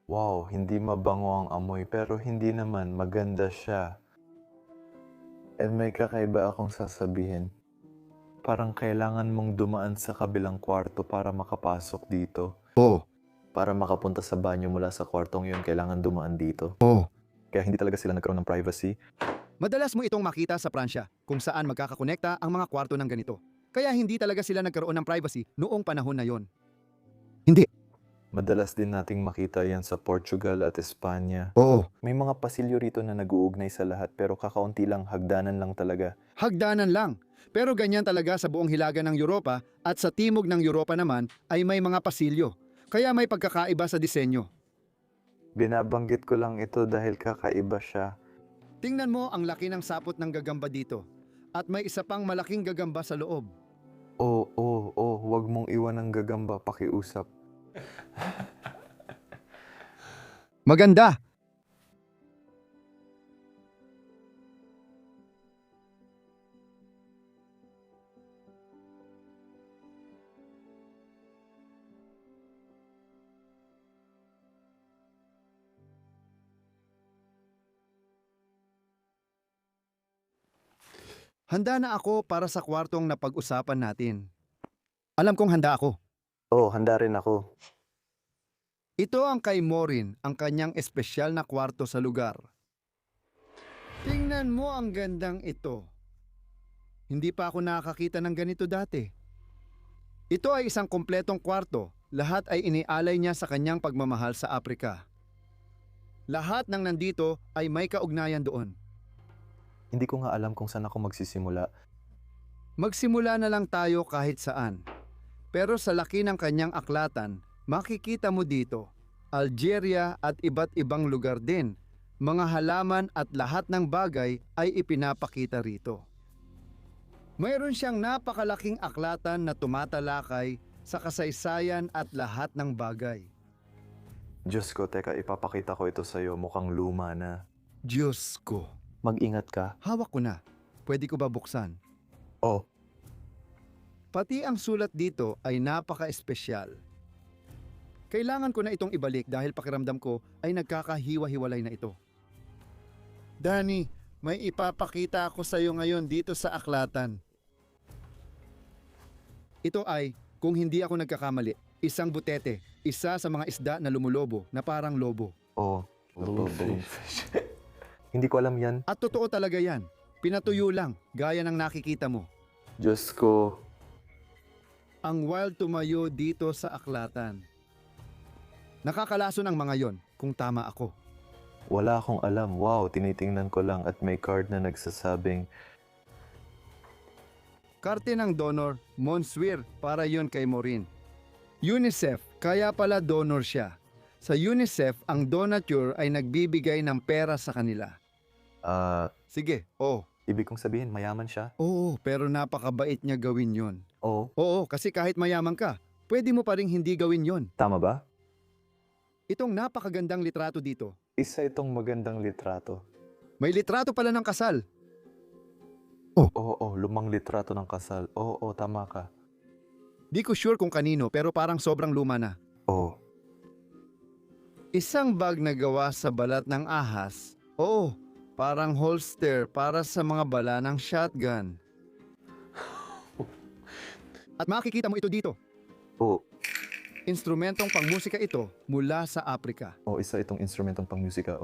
Wow, hindi mabango ang amoy pero hindi naman maganda siya. And may kakaiba akong sasabihin. Parang kailangan mong dumaan sa kabilang kwarto para makapasok dito. Oh, Para makapunta sa banyo mula sa kwartong yun, kailangan dumaan dito. oh. Kaya hindi talaga sila nagkaroon ng privacy. Madalas mo itong makita sa Pransya kung saan magkakakonekta ang mga kwarto ng ganito. Kaya hindi talaga sila nagkaroon ng privacy noong panahon na yon. Hindi. Madalas din nating makita yan sa Portugal at Espanya. Oo. May mga pasilyo rito na nag-uugnay sa lahat pero kakaunti lang, hagdanan lang talaga. Hagdanan lang. Pero ganyan talaga sa buong hilaga ng Europa at sa timog ng Europa naman ay may mga pasilyo. Kaya may pagkakaiba sa disenyo. Binabanggit ko lang ito dahil kakaiba siya. Tingnan mo ang laki ng sapot ng gagamba dito. At may isa pang malaking gagamba sa loob. Huwag mong iwan ang gagamba, pakiusap. Maganda! Handa na ako para sa kwartong napag-usapan natin. Alam kong handa ako. Oh, handa rin ako. Ito ang kay Maureen, ang kanyang espesyal na kwarto sa lugar. Tingnan mo ang gandang ito. Hindi pa ako nakakita ng ganito dati. Ito ay isang kompletong kwarto. Lahat ay inialay niya sa kanyang pagmamahal sa Aprika. Lahat ng nandito ay may kaugnayan doon. Hindi ko nga alam kung saan ako magsisimula. Magsimula na lang tayo kahit saan. Pero sa laki ng kanyang aklatan, makikita mo dito, Algeria at iba't ibang lugar din. Mga halaman at lahat ng bagay ay ipinapakita rito. Mayroon siyang napakalaking aklatan na tumatalakay sa kasaysayan at lahat ng bagay. Diyos ko, teka, ipapakita ko ito sa'yo. Mukhang luma na. Diyos ko. Mag-ingat ka. Hawak ko na. Pwede ko ba buksan? Oh, Pati ang sulat dito ay napaka-espesyal. Kailangan ko na itong ibalik dahil pakiramdam ko ay nagkakahiwa-hiwalay na ito. Danny, may ipapakita ako sa iyo ngayon dito sa aklatan. Ito ay, kung hindi ako nagkakamali, isang butete, isa sa mga isda na lumulobo na parang lobo. bluefish. Hindi ko alam yan. At totoo talaga yan. Pinatuyo lang, gaya ng nakikita mo. Diyos ko. Ang wild tumayo dito sa aklatan. Nakakalason ang mga yon, kung tama ako. Wala akong alam. Wow, tinitingnan ko lang at may card na nagsasabing, Karte ng donor, Monswir, para yon kay Maureen. UNICEF, kaya pala donor siya. Sa UNICEF, ang donature ay nagbibigay ng pera sa kanila. Sige, ibig kong sabihin, mayaman siya. Oo, pero napakabait niya gawin yon. Oo, Oo, kasi kahit mayaman ka, pwede mo pa ring hindi gawin yon. tama ba? Itong napakagandang litrato dito. Isa itong magandang litrato. May litrato pala ng kasal. Oo, lumang litrato ng kasal. Oo, tama ka. Di ko sure kung kanino, pero parang sobrang luma na. Oo. Isang bag na gawa sa balat ng ahas. Oo, parang holster para sa mga bala ng shotgun. At makikita mo ito dito. Oo. Instrumentong pangmusika ito mula sa Aprika. Isa itong instrumentong pangmusika.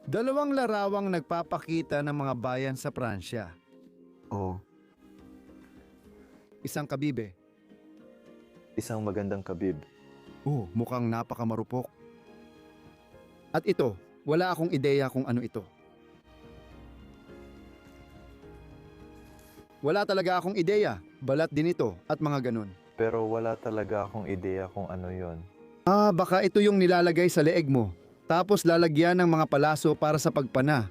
Dalawang larawang nagpapakita ng mga bayan sa Pransya. Oh, Isang kabibe. isang magandang kabib. Mukhang napakamarupok. At ito, wala akong ideya kung ano ito. Wala talaga akong ideya, balat din ito at mga ganun. Pero wala talaga akong ideya kung ano yon. Baka ito yung nilalagay sa leeg mo. Tapos lalagyan ng mga palaso para sa pagpana.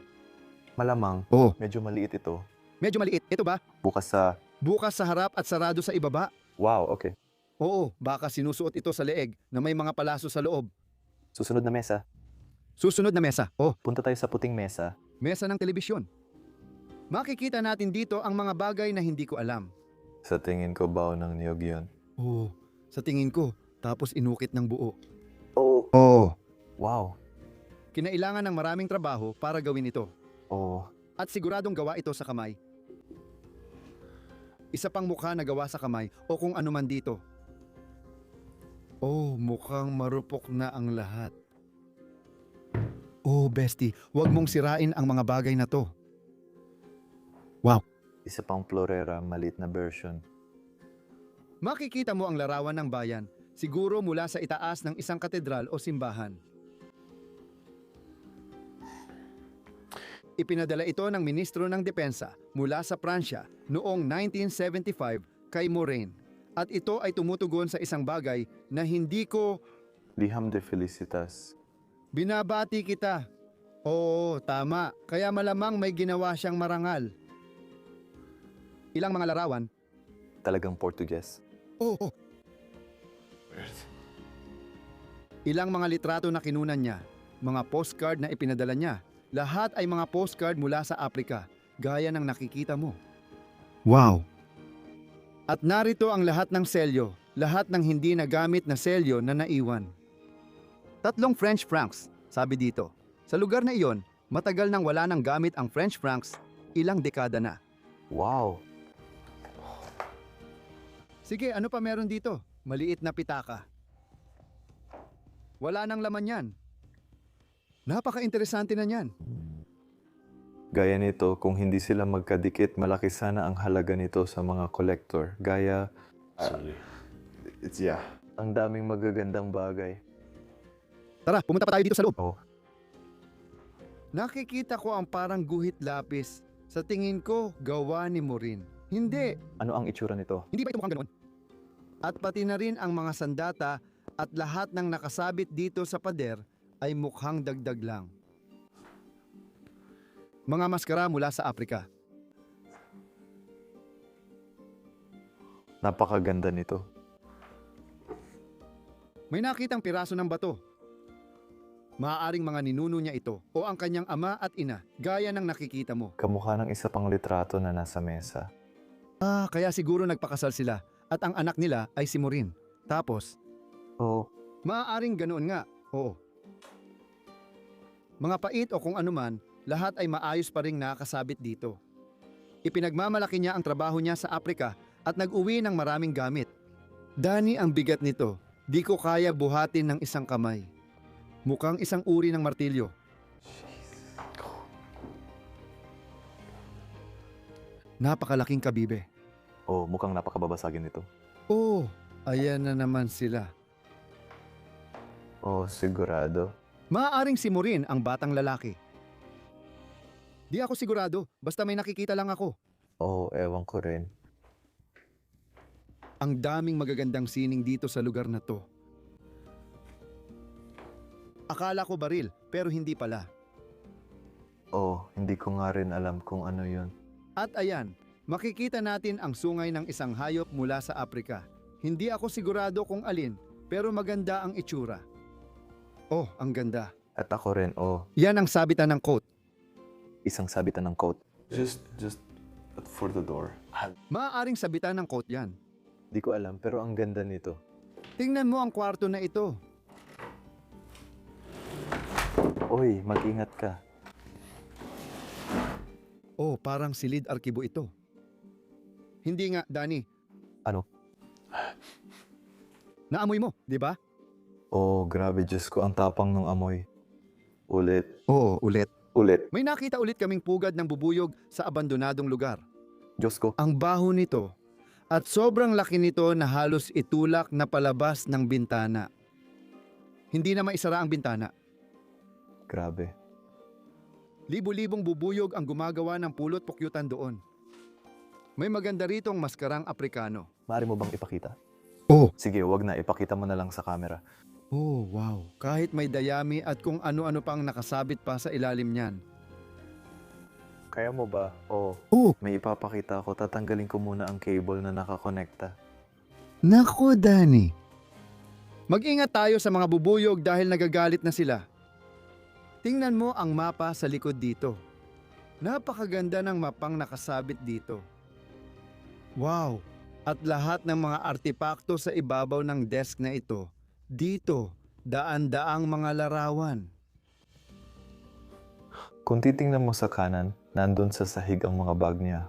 Malamang, Oh, medyo maliit ito. medyo maliit. Ito ba? Bukas sa... Bukas sa harap at sarado sa ibaba. Wow, okay. Oo, baka sinusuot ito sa leeg na may mga palaso sa loob. Susunod na mesa. Susunod na mesa. Punta tayo sa puting mesa. Mesa ng telebisyon. Makikita natin dito ang mga bagay na hindi ko alam. Sa tingin ko, baon ng niyog yun. Sa tingin ko, tapos inukit ng buo. Oh, wow. Kinailangan ng maraming trabaho para gawin ito. Oh, At siguradong gawa ito sa kamay. Isa pang mukha na gawa sa kamay o kung ano man dito. Mukhang marupok na ang lahat. Bestie, huwag mong sirain ang mga bagay na to. isa pang florera, maliit na version. Makikita mo ang larawan ng bayan, siguro mula sa itaas ng isang katedral o simbahan. Ipinadala ito ng Ministro ng Depensa mula sa Pransya noong 1975 kay Moraine. At ito ay tumutugon sa isang bagay na hindi ko Liham de Felicitas. binabati kita. Oo, tama. Kaya malamang may ginawa siyang marangal. Ilang mga larawan? Talagang Portuges. Ilang mga litrato na kinunan niya, mga postcard na ipinadala niya. Lahat ay mga postcard mula sa Afrika, gaya ng nakikita mo. Wow! At narito ang lahat ng selyo, lahat ng hindi nagamit na selyo na naiwan. 3 French francs, sabi dito. Sa lugar na iyon, matagal nang wala nang gamit ang French francs, ilang dekada na. Wow! Sige, ano pa meron dito? Maliit na pitaka. Wala nang laman yan. Napaka-interesante na niyan. Gaya nito, kung hindi sila magkadikit, malaki sana ang halaga nito sa mga collector. Gaya, ang daming magagandang bagay. Tara, pumunta pa tayo dito sa loob. Oh. Nakikita ko ang parang guhit lapis. Sa tingin ko, gawa ni Morin. Hindi. Ano ang itsura nito? Hindi ba ito mukhang ganoon? At pati na rin ang mga sandata at lahat ng nakasabit dito sa pader ay mukhang dagdag lang. Mga maskara mula sa Afrika. Napakaganda nito. May nakitang piraso ng bato. Maaaring mga ninuno niya ito o ang kanyang ama at ina, gaya ng nakikita mo. Kamukha ng isa pang litrato na nasa mesa. Kaya siguro nagpakasal sila at ang anak nila ay si Morin. Tapos, Oh, maaaring ganoon nga, oo. Mga pait o kung anuman, lahat ay maayos pa ring nakasabit dito. Ipinagmamalaki niya ang trabaho niya sa Afrika at nag-uwi ng maraming gamit. Dani, ang bigat nito. Di ko kaya buhatin ng isang kamay. Mukhang isang uri ng martilyo. Napakalaking kabibe. oh, mukhang napakababasagin nito. Ayan na naman sila. Oh, sigurado. Maaaring si Morin ang batang lalaki. Di ako sigurado, basta may nakikita lang ako. Oh, ewan ko rin. Ang daming magagandang sining dito sa lugar na to. Akala ko baril, pero hindi pala. Oh, hindi ko nga rin alam kung ano yun. At ayan, makikita natin ang sungay ng isang hayop mula sa Afrika. Hindi ako sigurado kung alin, pero maganda ang itsura. Ang ganda. At ako rin, oh, Yan ang sabitan ng coat. isang sabitan ng coat. Just for the door. Maaaring sabitan ng coat yan. Di ko alam, pero ang ganda nito. Tingnan mo ang kwarto na ito. Oy, mag-ingat ka. Parang silid arkibo ito. Hindi nga, Danny. Ano? Naamoy mo, di ba? Oh, grabe, Diyos ko, ang tapang ng amoy. Ulit. Oo, ulit. Ulit. May nakita ulit kaming pugad ng bubuyog sa abandonadong lugar. Diyos ko. Ang baho nito at sobrang laki nito na halos itulak na palabas ng bintana. Hindi na maisara ang bintana. Grabe. Libo-libong bubuyog ang gumagawa ng pulot pukyutan doon. May maganda ritong maskarang Aprikano. Maaari mo bang ipakita? Oh. Sige, wag na. Ipakita mo na lang sa camera. Oh, wow. Kahit may dayami at kung ano-ano pang nakasabit pa sa ilalim niyan. Kaya mo ba? Oo. Oh, May ipapakita ako. Tatanggalin ko muna ang cable na nakakonekta. nako Danny. Mag-ingat tayo sa mga bubuyog dahil nagagalit na sila. Tingnan mo ang mapa sa likod dito. Napakaganda ng mapang nakasabit dito. Wow! At lahat ng mga artipakto sa ibabaw ng desk na ito. Dito, daan-daang mga larawan. Kung titingnan mo sa kanan, nandun sa sahig ang mga bag niya.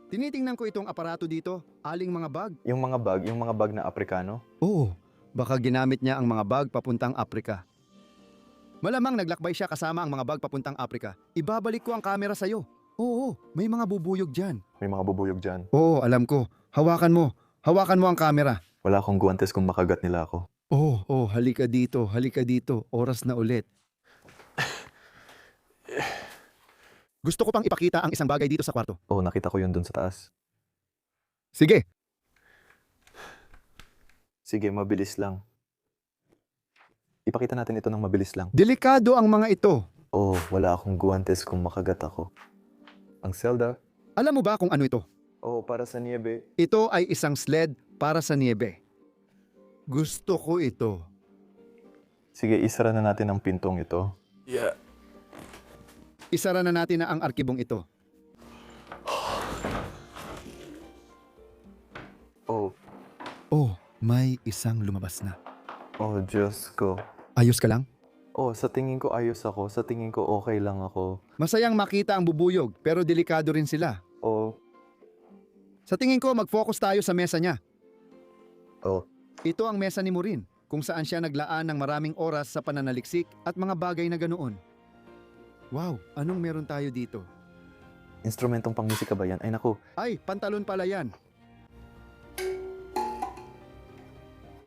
Tinitingnan ko itong aparato dito. Aling mga bag? Yung mga bag na Aprikano? Oo, baka ginamit niya ang mga bag papuntang Aprika. Malamang naglakbay siya kasama ang mga bag papuntang Aprika. Ibabalik ko ang camera sa'yo. Oo, may mga bubuyog dyan. May mga bubuyog dyan. Oo, alam ko. Hawakan mo. Hawakan mo ang camera. Wala akong guwantes kung makagat nila ako. Oo, halika dito, halika dito. Oras na ulit. Gusto ko pang ipakita ang isang bagay dito sa kwarto. Oo, nakita ko yun dun sa taas. Sige. Sige, mabilis lang. Ipakita natin ito ng mabilis lang. Delikado ang mga ito. Oo, wala akong guwantes kung makagat ako. Ang Zelda? Alam mo ba kung ano ito? Oo, para sa niebe. Ito ay isang sled para sa niebe. Gusto ko ito. Sige, isara na natin ang pintong ito. Yeah. Isara na natin na ang arkibong ito. Oh, Oh, may isang lumabas na. oh, Diyos ko. Ayos ka lang? Oh, sa tingin ko ayos ako. Sa tingin ko okay lang ako. Masayang makita ang bubuyog pero delikado rin sila. Oh, Sa tingin ko mag-focus tayo sa mesa niya. oh. Ito ang mesa ni Maureen kung saan siya naglaan ng maraming oras sa pananaliksik at mga bagay na ganoon. Wow, anong meron tayo dito? Instrumentong pangmusika ba yan? Ay naku, Ay, pantalon pala yan.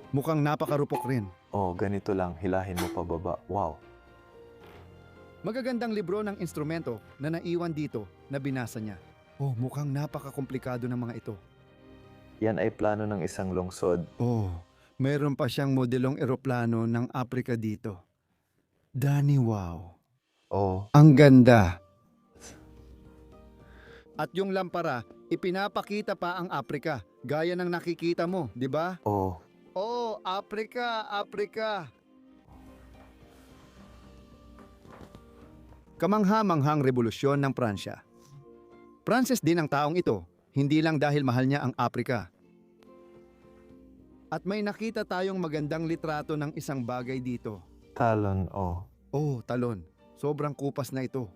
Mukhang napakarupok rin. oh, ganito lang. Hilahin mo pababa. Wow. Magagandang libro ng instrumento na naiwan dito na binasa niya. Oh, mukhang napakakomplikado ng mga ito. Yan ay plano ng isang lungsod. Oh, meron pa siyang modelong eroplano ng Aprika dito. Danny, wow. Oh, Ang ganda. At yung lampara, ipinapakita pa ang Aprika, gaya ng nakikita mo, di ba? oh. Oh, Aprika, Aprika. Kamangha-manghang revolusyon ng Pransya. Pranses din ang taong ito, hindi lang dahil mahal niya ang Aprika. At may nakita tayong magandang litrato ng isang bagay dito. Talon, oh. Oh, talon. Sobrang kupas na ito.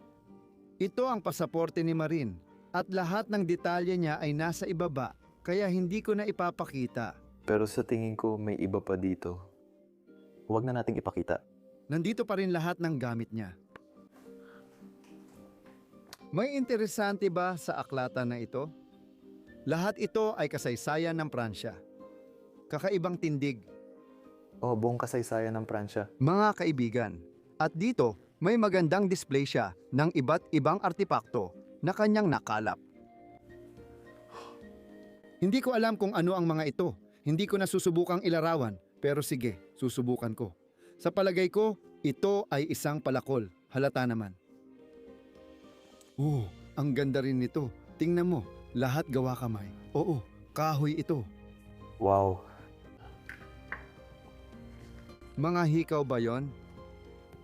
Ito ang pasaporte ni Marin at lahat ng detalye niya ay nasa ibaba kaya hindi ko na ipapakita. Pero sa tingin ko may iba pa dito. Huwag na nating ipakita. Nandito pa rin lahat ng gamit niya. May interesante ba sa aklatan na ito? Lahat ito ay kasaysayan ng Pransya. Kakaibang tindig, Oh, buong kasaysayan ng Pransya. mga kaibigan. At dito, may magandang display siya ng iba't ibang artipakto na kanyang nakalap. Hindi ko alam kung ano ang mga ito. Hindi ko na susubukang ilarawan, pero sige, susubukan ko. Sa palagay ko, ito ay isang palakol. Halata naman. Oh, ang ganda rin nito. Tingnan mo, lahat gawa kamay. Oo, kahoy ito. Wow. Mga hikaw ba yon?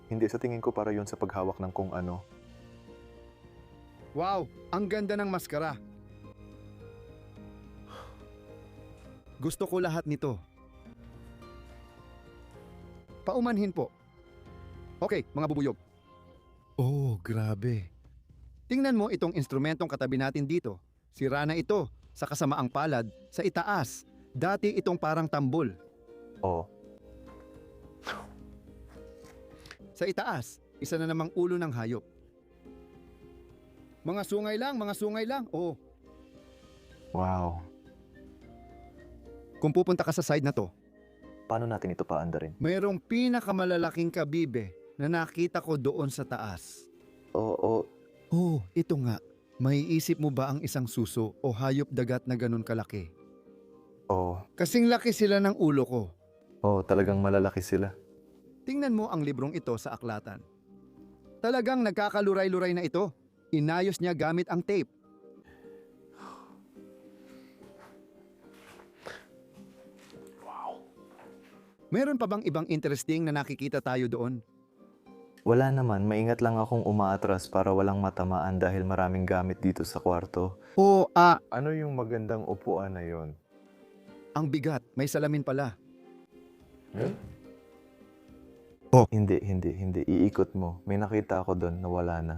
Hindi, sa tingin ko para yun sa paghawak ng kung ano. Wow, ang ganda ng maskara. Gusto ko lahat nito. Paumanhin po. Okay, mga bubuyog. Oh, grabe. Tingnan mo itong instrumentong katabi natin dito. Sira na ito sa kasamaang palad sa itaas. Dati itong parang tambol. Oh, Sa itaas, isa na namang ulo ng hayop. Mga sungay lang. Oh, Wow. kung pupunta ka sa side na to, Paano natin ito paandarin? mayroong pinakamalalaking kabibe na nakita ko doon sa taas. Oo, Oh, ito nga. May isip mo ba ang isang suso o hayop dagat na ganun kalaki? oo. Kasing laki sila ng ulo ko. Oo, talagang malalaki sila. Tingnan mo ang librong ito sa aklatan. Talagang nagkakaluray-luray na ito. Inayos niya gamit ang tape. Meron pa bang ibang interesting na nakikita tayo doon? Wala naman, maingat lang akong umaatras para walang matamaan dahil maraming gamit dito sa kwarto. O, Ano yung magandang upuan na yon? ang bigat. May salamin pala. Hindi. Iikot mo. May nakita ako doon na wala na.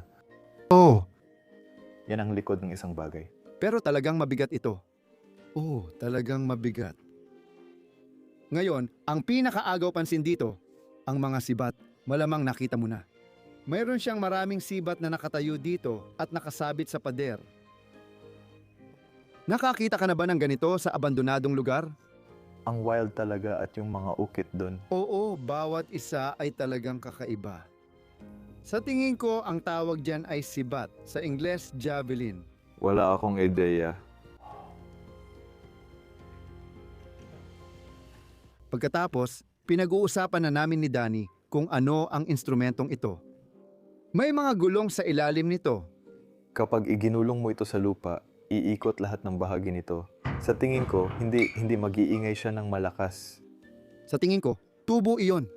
Oh, Yan ang likod ng isang bagay. pero talagang mabigat ito. Oh, talagang mabigat. Ngayon, ang pinakaagaw pansin dito, ang mga sibat. Malamang nakita mo na. Mayroon siyang maraming sibat na nakatayo dito at nakasabit sa pader. Nakakita ka na ba ng ganito sa abandonadong lugar? Ang wild talaga at yung mga ukit doon. Oo, bawat isa ay talagang kakaiba. Sa tingin ko, ang tawag dyan ay sibat, sa Ingles, javelin. Wala akong ideya. Pagkatapos, pinag-uusapan na namin ni Danny kung ano ang instrumentong ito. May mga gulong sa ilalim nito. Kapag iginulong mo ito sa lupa, iikot lahat ng bahagi nito. Sa tingin ko, hindi mag-iingay siya ng malakas. Sa tingin ko, tubo iyon.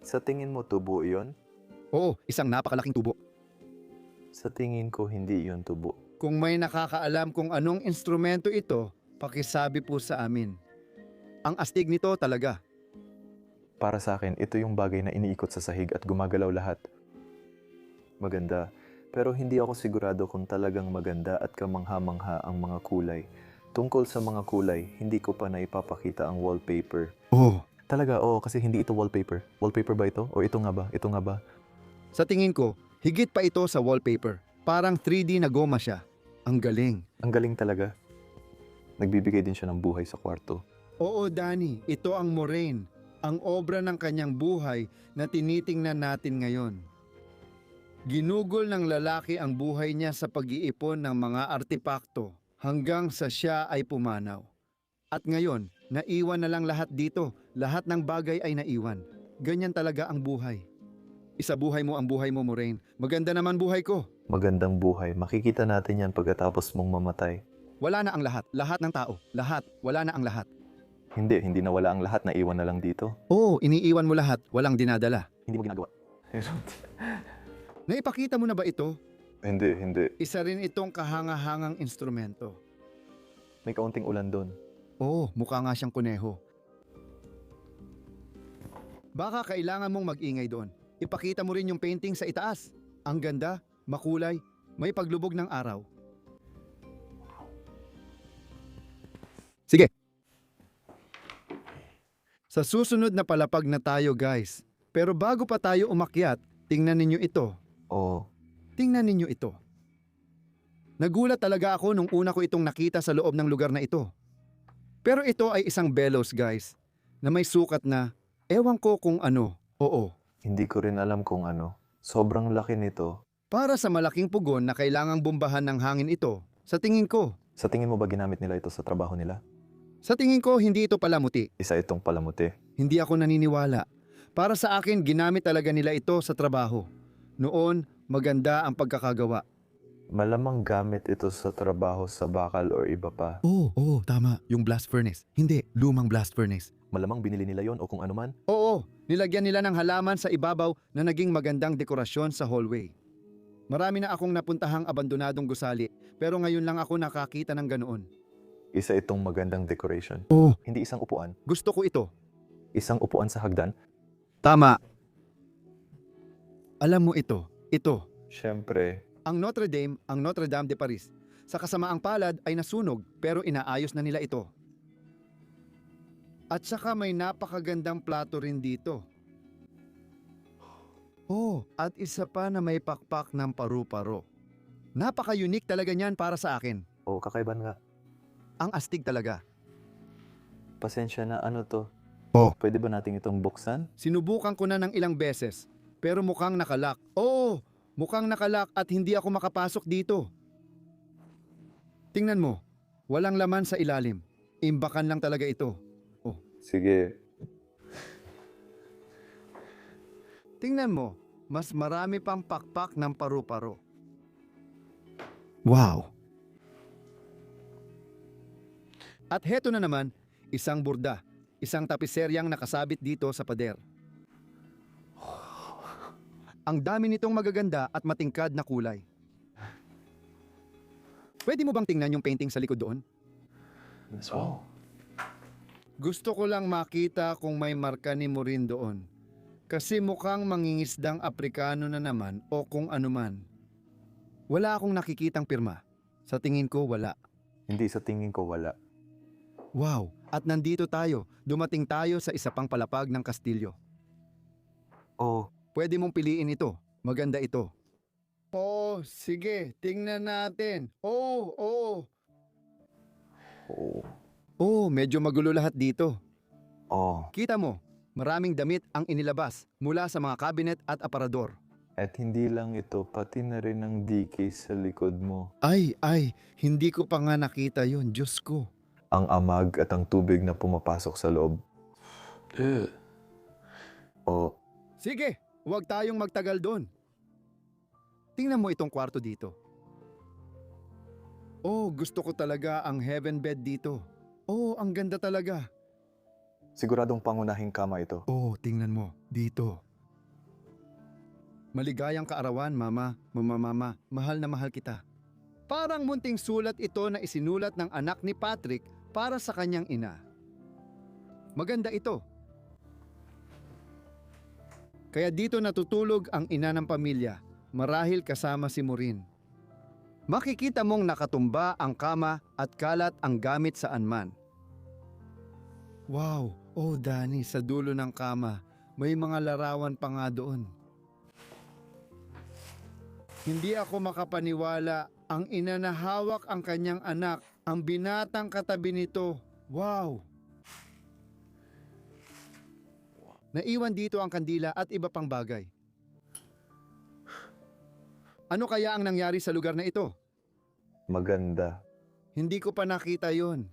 Sa tingin mo tubo iyon? Oo, isang napakalaking tubo. Sa tingin ko, hindi iyon tubo. Kung may nakakaalam kung anong instrumento ito, pakisabi po sa amin. Ang astig nito talaga. Para sa akin, ito yung bagay na iniikot sa sahig at gumagalaw lahat. Maganda, pero hindi ako sigurado kung talagang maganda at kamangha-mangha ang mga kulay. Tungkol sa mga kulay, hindi ko pa naipapakita ang wallpaper. Oh, Talaga, oo, kasi hindi ito wallpaper. Wallpaper ba ito? O ito nga ba? Ito nga ba? sa tingin ko, higit pa ito sa wallpaper. Parang 3D na goma siya. Ang galing. Ang galing talaga. Nagbibigay din siya ng buhay sa kwarto. Oo, Danny, ito ang Moraine. Ang obra ng kanyang buhay na tinitingnan natin ngayon. Ginugol ng lalaki ang buhay niya sa pag-iipon ng mga artepakto hanggang sa siya ay pumanaw. At ngayon, naiwan na lang lahat dito. Lahat ng bagay ay naiwan. Ganyan talaga ang buhay. Isabuhay mo ang buhay mo, Moraine. Maganda naman buhay ko. Magandang buhay. Makikita natin yan pagkatapos mong mamatay. Wala na ang lahat. Lahat ng tao. Lahat. Wala na ang lahat. Hindi na wala ang lahat, naiwan na lang dito. Oo, iniiwan mo lahat. Walang dinadala. Hindi mo ginagawa. Naipakita mo na ba ito? Hindi. Isa rin itong kahanga-hangang instrumento. May kaunting ulan doon. Oo, mukha nga siyang kuneho. Baka kailangan mong mag-ingay doon. Ipakita mo rin yung painting sa itaas. Ang ganda, makulay, may paglubog ng araw. Sige. Sa susunod na palapag na tayo, guys. Pero bago pa tayo umakyat, tingnan ninyo ito. Oo. Tingnan ninyo ito. Nagulat talaga ako nung una ko itong nakita sa loob ng lugar na ito. Pero ito ay isang bellows, guys, na may sukat na, ewan ko kung ano, oo. Hindi ko rin alam kung ano. Sobrang laki nito. Para sa malaking pugon na kailangang bombahan ng hangin ito, sa tingin ko. Sa tingin mo ba ginamit nila ito sa trabaho nila? Sa tingin ko, hindi ito palamuti. Isa itong palamuti. Hindi ako naniniwala. Para sa akin, ginamit talaga nila ito sa trabaho. Noon, maganda ang pagkakagawa. Malamang gamit ito sa trabaho sa bakal or iba pa. Oo, tama. Yung blast furnace. Hindi, lumang blast furnace. Malamang binili nila yon o kung ano man. Oo, nilagyan nila ng halaman sa ibabaw na naging magandang dekorasyon sa hallway. Marami na akong napuntahang abandonadong gusali, pero ngayon lang ako nakakita ng ganoon. Isa itong magandang decoration. Oo, Hindi isang upuan. gusto ko ito. Isang upuan sa hagdan. Tama. Alam mo ito. Siyempre, Ang Notre Dame de Paris. Sa kasamaang palad ay nasunog pero inaayos na nila ito. At saka may napakagandang plato rin dito. Oh, at isa pa na may pakpak ng paru-paro. Napaka-unique talaga niyan para sa akin. Oo, kakaiban nga. Ang astig talaga. Pasensya na, ano to? Oh. Pwede ba nating itong buksan? Sinubukan ko na ng ilang beses, pero mukhang nakalak. Oo, mukhang nakalak at hindi ako makapasok dito. Tingnan mo, walang laman sa ilalim. Imbakan lang talaga ito. Sige. Tingnan mo, mas marami pang pakpak ng paru-paro. Wow! At heto na naman, isang burda, isang tapiseryang nakasabit dito sa pader. Ang dami nitong magaganda at matingkad na kulay. Pwede mo bang tingnan yung painting sa likod doon? Wow. Gusto ko lang makita kung may marka ni Morin doon. Kasi mukhang mangingisdang Aprikano na naman o kung anuman. Wala akong nakikitang pirma. Sa tingin ko, wala. Hindi, sa tingin ko wala. Wow! At nandito tayo. Dumating tayo sa isa pang palapag ng kastilyo. Oh, Pwede mong piliin ito. Maganda ito. Oh, sige. Tingnan natin. Oh. Oh, medyo magulo lahat dito. oh. Kita mo, maraming damit ang inilabas mula sa mga kabinet at aparador. At hindi lang ito, pati na rin ang DK sa likod mo. Ay, hindi ko pa nga nakita yon, Diyos ko. Ang amag at ang tubig na pumapasok sa loob. Oh, Sige, huwag tayong magtagal doon. Tingnan mo itong kwarto dito. Oh, gusto ko talaga ang heaven bed dito. Oh, ang ganda talaga. siguradong pangunahing kama ito. Oh, tingnan mo, dito. Maligayang kaarawan, mama. Mama, mahal na mahal kita. Parang munting sulat ito na isinulat ng anak ni Patrick para sa kanyang ina. Maganda ito. Kaya dito natutulog ang ina ng pamilya, marahil kasama si Morin. Makikita mong nakatumba ang kama at kalat ang gamit saan man. Wow! Oh, Danny, sa dulo ng kama, may mga larawan pa nga doon. Hindi ako makapaniwala, ang ina na hawak ang kanyang anak, ang binatang katabi nito. Wow! Naiwan dito ang kandila at iba pang bagay. Ano kaya ang nangyari sa lugar na ito? Maganda. Hindi ko pa nakita yon.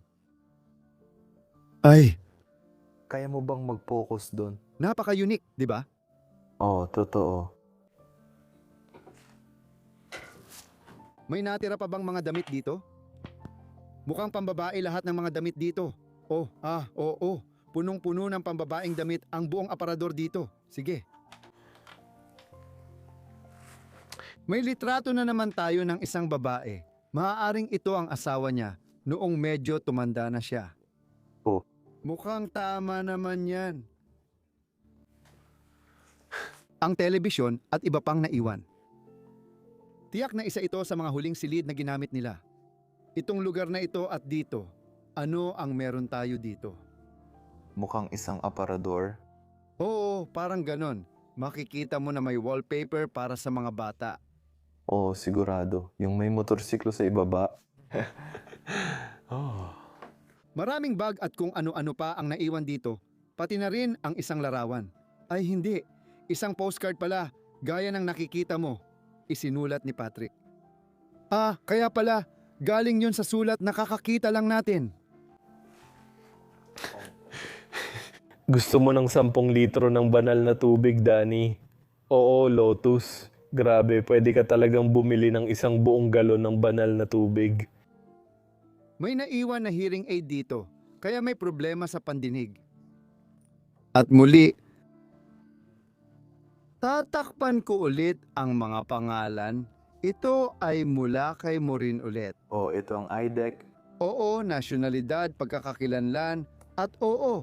Ay, Kaya mo bang mag-focus doon? napaka-unique, di ba? Oh, totoo. May natira pa bang mga damit dito? Mukhang pambabae lahat ng mga damit dito. Oo. Punong-puno ng pambabaeng damit ang buong aparador dito. Sige. May litrato na naman tayo ng isang babae. Maaaring ito ang asawa niya noong medyo tumanda na siya. Oh. Mukhang tama naman yan. Ang telebisyon at iba pang naiwan. Tiyak na isa ito sa mga huling silid na ginamit nila. Itong lugar na ito at dito, ano ang meron tayo dito? Mukhang isang aparador. Oo, parang ganon. Makikita mo na may wallpaper para sa mga bata. Oh, sigurado. Yung may motorsiklo sa ibaba. Maraming bag at kung ano-ano pa ang naiwan dito, pati na rin ang isang larawan. Ay hindi, isang postcard pala, gaya ng nakikita mo, isinulat ni Patrick. Kaya pala, galing yun sa sulat na kakakita lang natin. Gusto mo ng 10 litro ng banal na tubig, Danny? Oo, Lotus. Grabe, pwede ka talagang bumili ng isang buong galon ng banal na tubig. May naiwan na hearing aid dito, kaya may problema sa pandinig. At muli, tatakpan ko ulit ang mga pangalan. Ito ay mula kay Morin ulit. Oh, ito ang IDEC. Oo, nasyonalidad, pagkakakilanlan, at oo.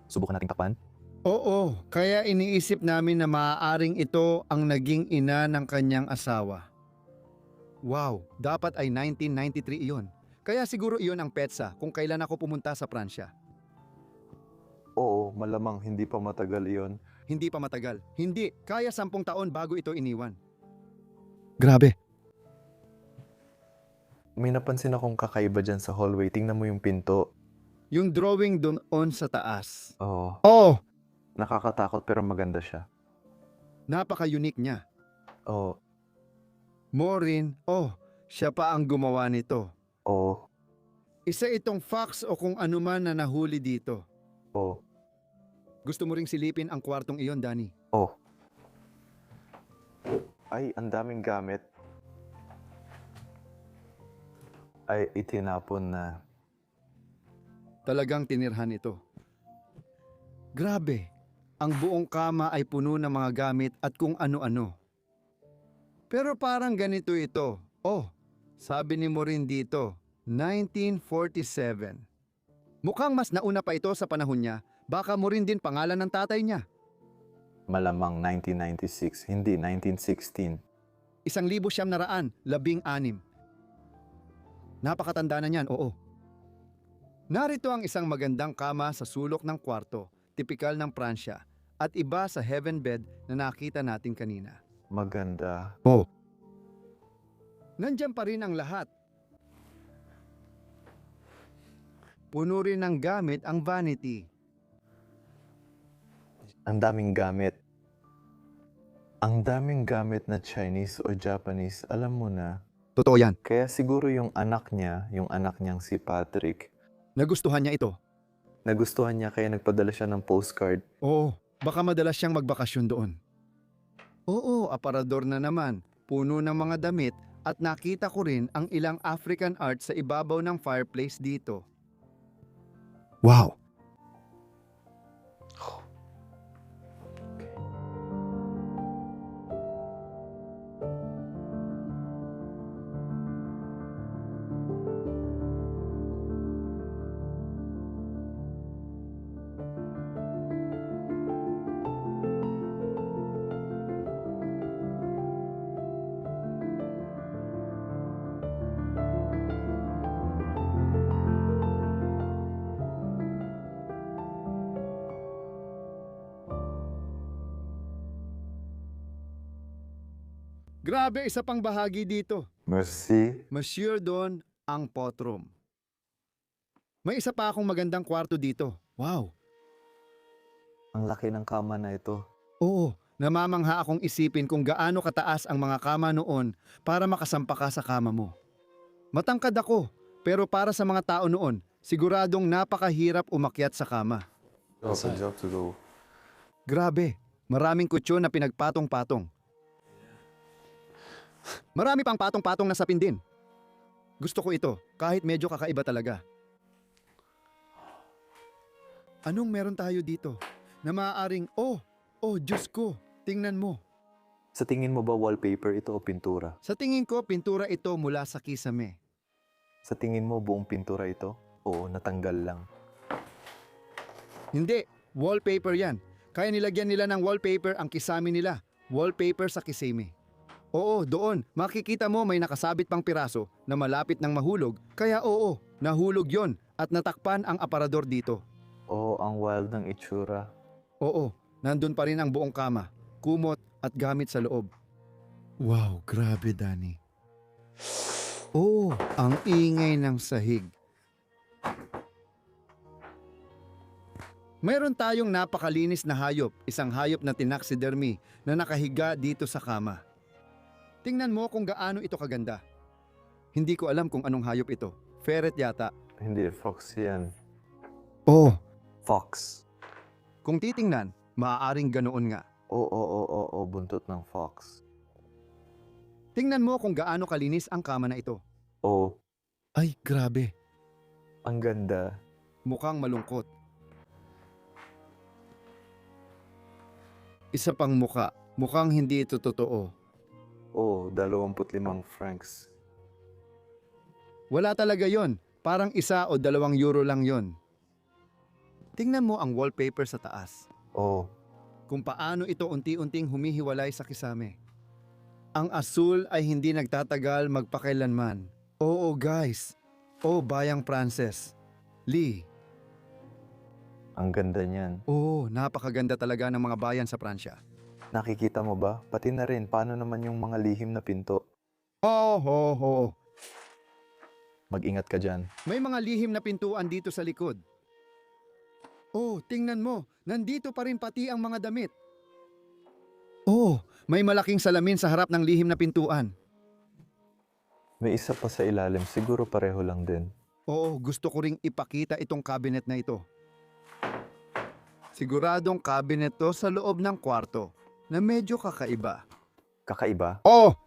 Subukan nating takpan. Oo, kaya iniisip namin na maaaring ito ang naging ina ng kanyang asawa. Wow, dapat ay 1993 iyon. Kaya siguro iyon ang petsa kung kailan ako pumunta sa Pransya. Oo, malamang hindi pa matagal iyon. Hindi pa matagal. Hindi. Kaya 10 taon bago ito iniwan. Grabe. May napansin akong kakaiba dyan sa hallway. Tingnan mo yung pinto. Yung drawing doon sa taas. Oo. Oh, Nakakatakot pero maganda siya. napaka-unique niya. Oo. Maureen, siya pa ang gumawa nito. Oo. Isa itong fox o kung anuman na nahuli dito. Oo. Gusto mo ring silipin ang kwartong iyon, Danny? Oo. Ay, ang daming gamit. Ay, itinapon na. Talagang tinirhan ito. Grabe, ang buong kama ay puno ng mga gamit at kung ano-ano. Pero parang ganito ito. Sabi ni Maureen dito, 1947. Mukhang mas nauna pa ito sa panahon niya. Baka Maureen din pangalan ng tatay niya. Malamang 1996, hindi 1916. 1916. Napakatanda na niyan, oo. Narito ang isang magandang kama sa sulok ng kwarto, tipikal ng Pransya, at iba sa heaven bed na nakita natin kanina. Maganda. Nandiyan pa rin ang lahat. Puno rin ng gamit ang vanity. Ang daming gamit. Ang daming gamit na Chinese o Japanese, alam mo na. Totoo yan. Kaya siguro yung anak niyang si Patrick, Nagustuhan niya ito. nagustuhan niya kaya nagpadala siya ng postcard. Oo, baka madalas siyang magbakasyon doon. Oo, aparador na naman. Puno ng mga damit at nakita ko rin ang ilang African art sa ibabaw ng fireplace dito. Wow! Grabe, isa pang bahagi dito. Merci. Monsieur Don ang potroom. May isa pa akong magandang kwarto dito. Wow! Ang laki ng kama na ito. Oo, namamangha akong isipin kung gaano kataas ang mga kama noon para makasampa ka sa kama mo. Matangkad ako, pero para sa mga tao noon, siguradong napakahirap umakyat sa kama. Open job to go. Grabe, maraming kutsyon na pinagpatong-patong. Marami pang patong-patong na sapin din. Gusto ko ito, kahit medyo kakaiba talaga. Anong meron tayo dito? Na maaaring, Diyos ko, tingnan mo. Sa tingin mo ba wallpaper ito o pintura? Sa tingin ko, pintura ito mula sa kisame. Sa tingin mo buong pintura ito? Oo, natanggal lang. Hindi, wallpaper yan. Kaya nilagyan nila ng wallpaper ang kisame nila. Wallpaper sa kisame. Oo, doon. Makikita mo may nakasabit pang piraso na malapit ng mahulog. Kaya nahulog yon at natakpan ang aparador dito. Oo, ang wild ng itsura. Oo, nandun pa rin ang buong kama, kumot at gamit sa loob. Wow, grabe Danny. Oo, ang ingay ng sahig. Mayroon tayong napakalinis na hayop, isang hayop na taxidermy na nakahiga dito sa kama. Tingnan mo kung gaano ito kaganda. Hindi ko alam kung anong hayop ito. Ferret yata. Hindi, fox yan. Oo, Fox. kung titingnan, maaaring ganoon nga. Oo, buntot ng fox. Tingnan mo kung gaano kalinis ang kama na ito. Oo, Ay, grabe. ang ganda. Mukhang malungkot. Isa pang muka. Mukhang hindi ito totoo. Oo, 25 francs. Wala talaga yon. Parang 1 o 2 euro lang yon. Tingnan mo ang wallpaper sa taas. Oo, Kung paano ito unti-unting humihiwalay sa kisame. Ang asul ay hindi nagtatagal magpakailanman. Oo guys. Bayang Frances. Lee. Ang ganda niyan. Oo, napakaganda talaga ng mga bayan sa Pransya. Nakikita mo ba? Pati na rin, paano naman yung mga lihim na pinto? Oo. Mag-ingat ka dyan. May mga lihim na pintuan dito sa likod. Oh, tingnan mo. Nandito pa rin pati ang mga damit. Oh, may malaking salamin sa harap ng lihim na pintuan. May isa pa sa ilalim, siguro pareho lang din. Oo, gusto ko ring ipakita itong cabinet na ito. Siguradong cabinet to sa loob ng kwarto na medyo kakaiba. Kakaiba? Oh!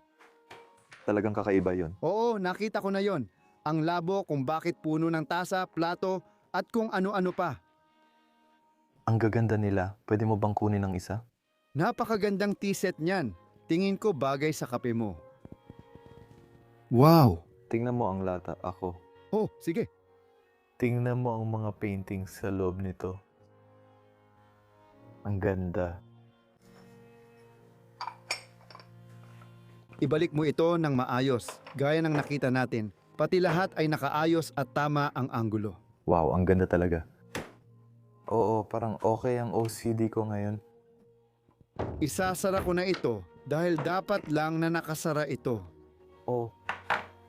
Talagang kakaiba yun. Oo, nakita ko na yon. Ang labo kung bakit puno ng tasa, plato, at kung ano-ano pa. Ang gaganda nila. Pwede mo bang kunin ng isa? Napakagandang tea set niyan. Tingin ko bagay sa kape mo. Wow! Tingnan mo ang lata. Ako. Oh, sige. Tingnan mo ang mga paintings sa loob nito. Ang ganda. Ibalik mo ito ng maayos, gaya ng nakita natin. Pati lahat ay nakaayos at tama ang anggulo. Wow, ang ganda talaga. Oo, parang okay ang OCD ko ngayon. Isasara ko na ito dahil dapat lang na nakasara ito. Oh,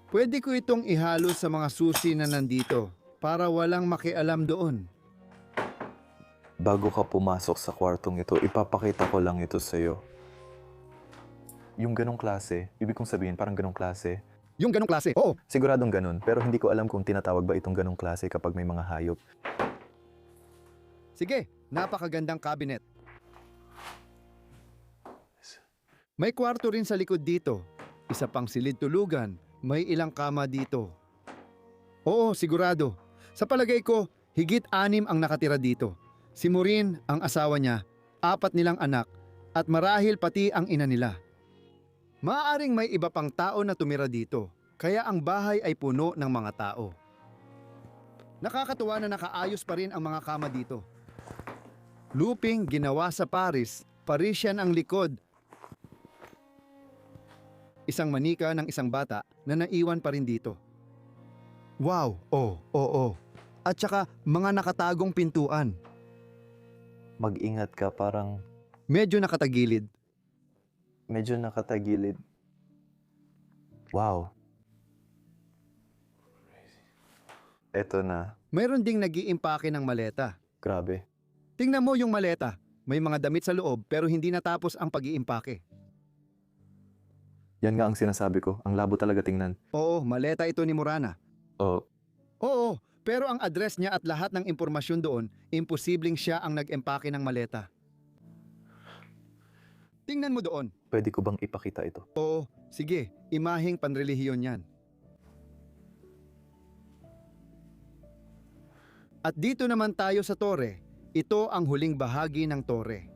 Pwede ko itong ihalo sa mga susi na nandito para walang makialam doon. bago ka pumasok sa kwartong ito, ipapakita ko lang ito sa'yo. Yung ganong klase, ibig kong sabihin parang ganong klase. Yung ganong klase, oo. Siguradong ganon, pero hindi ko alam kung tinatawag ba itong ganong klase kapag may mga hayop. Sige, napakagandang cabinet. May kwarto rin sa likod dito. Isa pang silid tulugan. May ilang kama dito. Oo, sigurado. Sa palagay ko, higit 6 ang nakatira dito. Si Maureen, ang asawa niya, 4 nilang anak, at marahil pati ang ina nila. Maaaring may iba pang tao na tumira dito, kaya ang bahay ay puno ng mga tao. Nakakatuwa na nakaayos pa rin ang mga kama dito. Looping ginawa sa Paris, Parisian ang likod. Isang manika ng isang bata na naiwan pa rin dito. Wow, oo. At saka mga nakatagong pintuan. Mag-ingat ka, parang Medyo nakatagilid. medyo nakatagilid. Wow. Eto na. Mayroon ding nag-iimpake ng maleta. Grabe. Tingnan mo yung maleta. May mga damit sa loob pero hindi natapos ang pag-iimpake. Yan nga ang sinasabi ko. Ang labo talaga tingnan. Oo, maleta ito ni Murana. Oh, Oo, pero ang address niya at lahat ng impormasyon doon, imposibleng siya ang nag-empake ng maleta. Tingnan mo doon. pwede ko bang ipakita ito? Oo, sige, imaheng panrelihiyon yan. At dito naman tayo sa tore. Ito ang huling bahagi ng tore.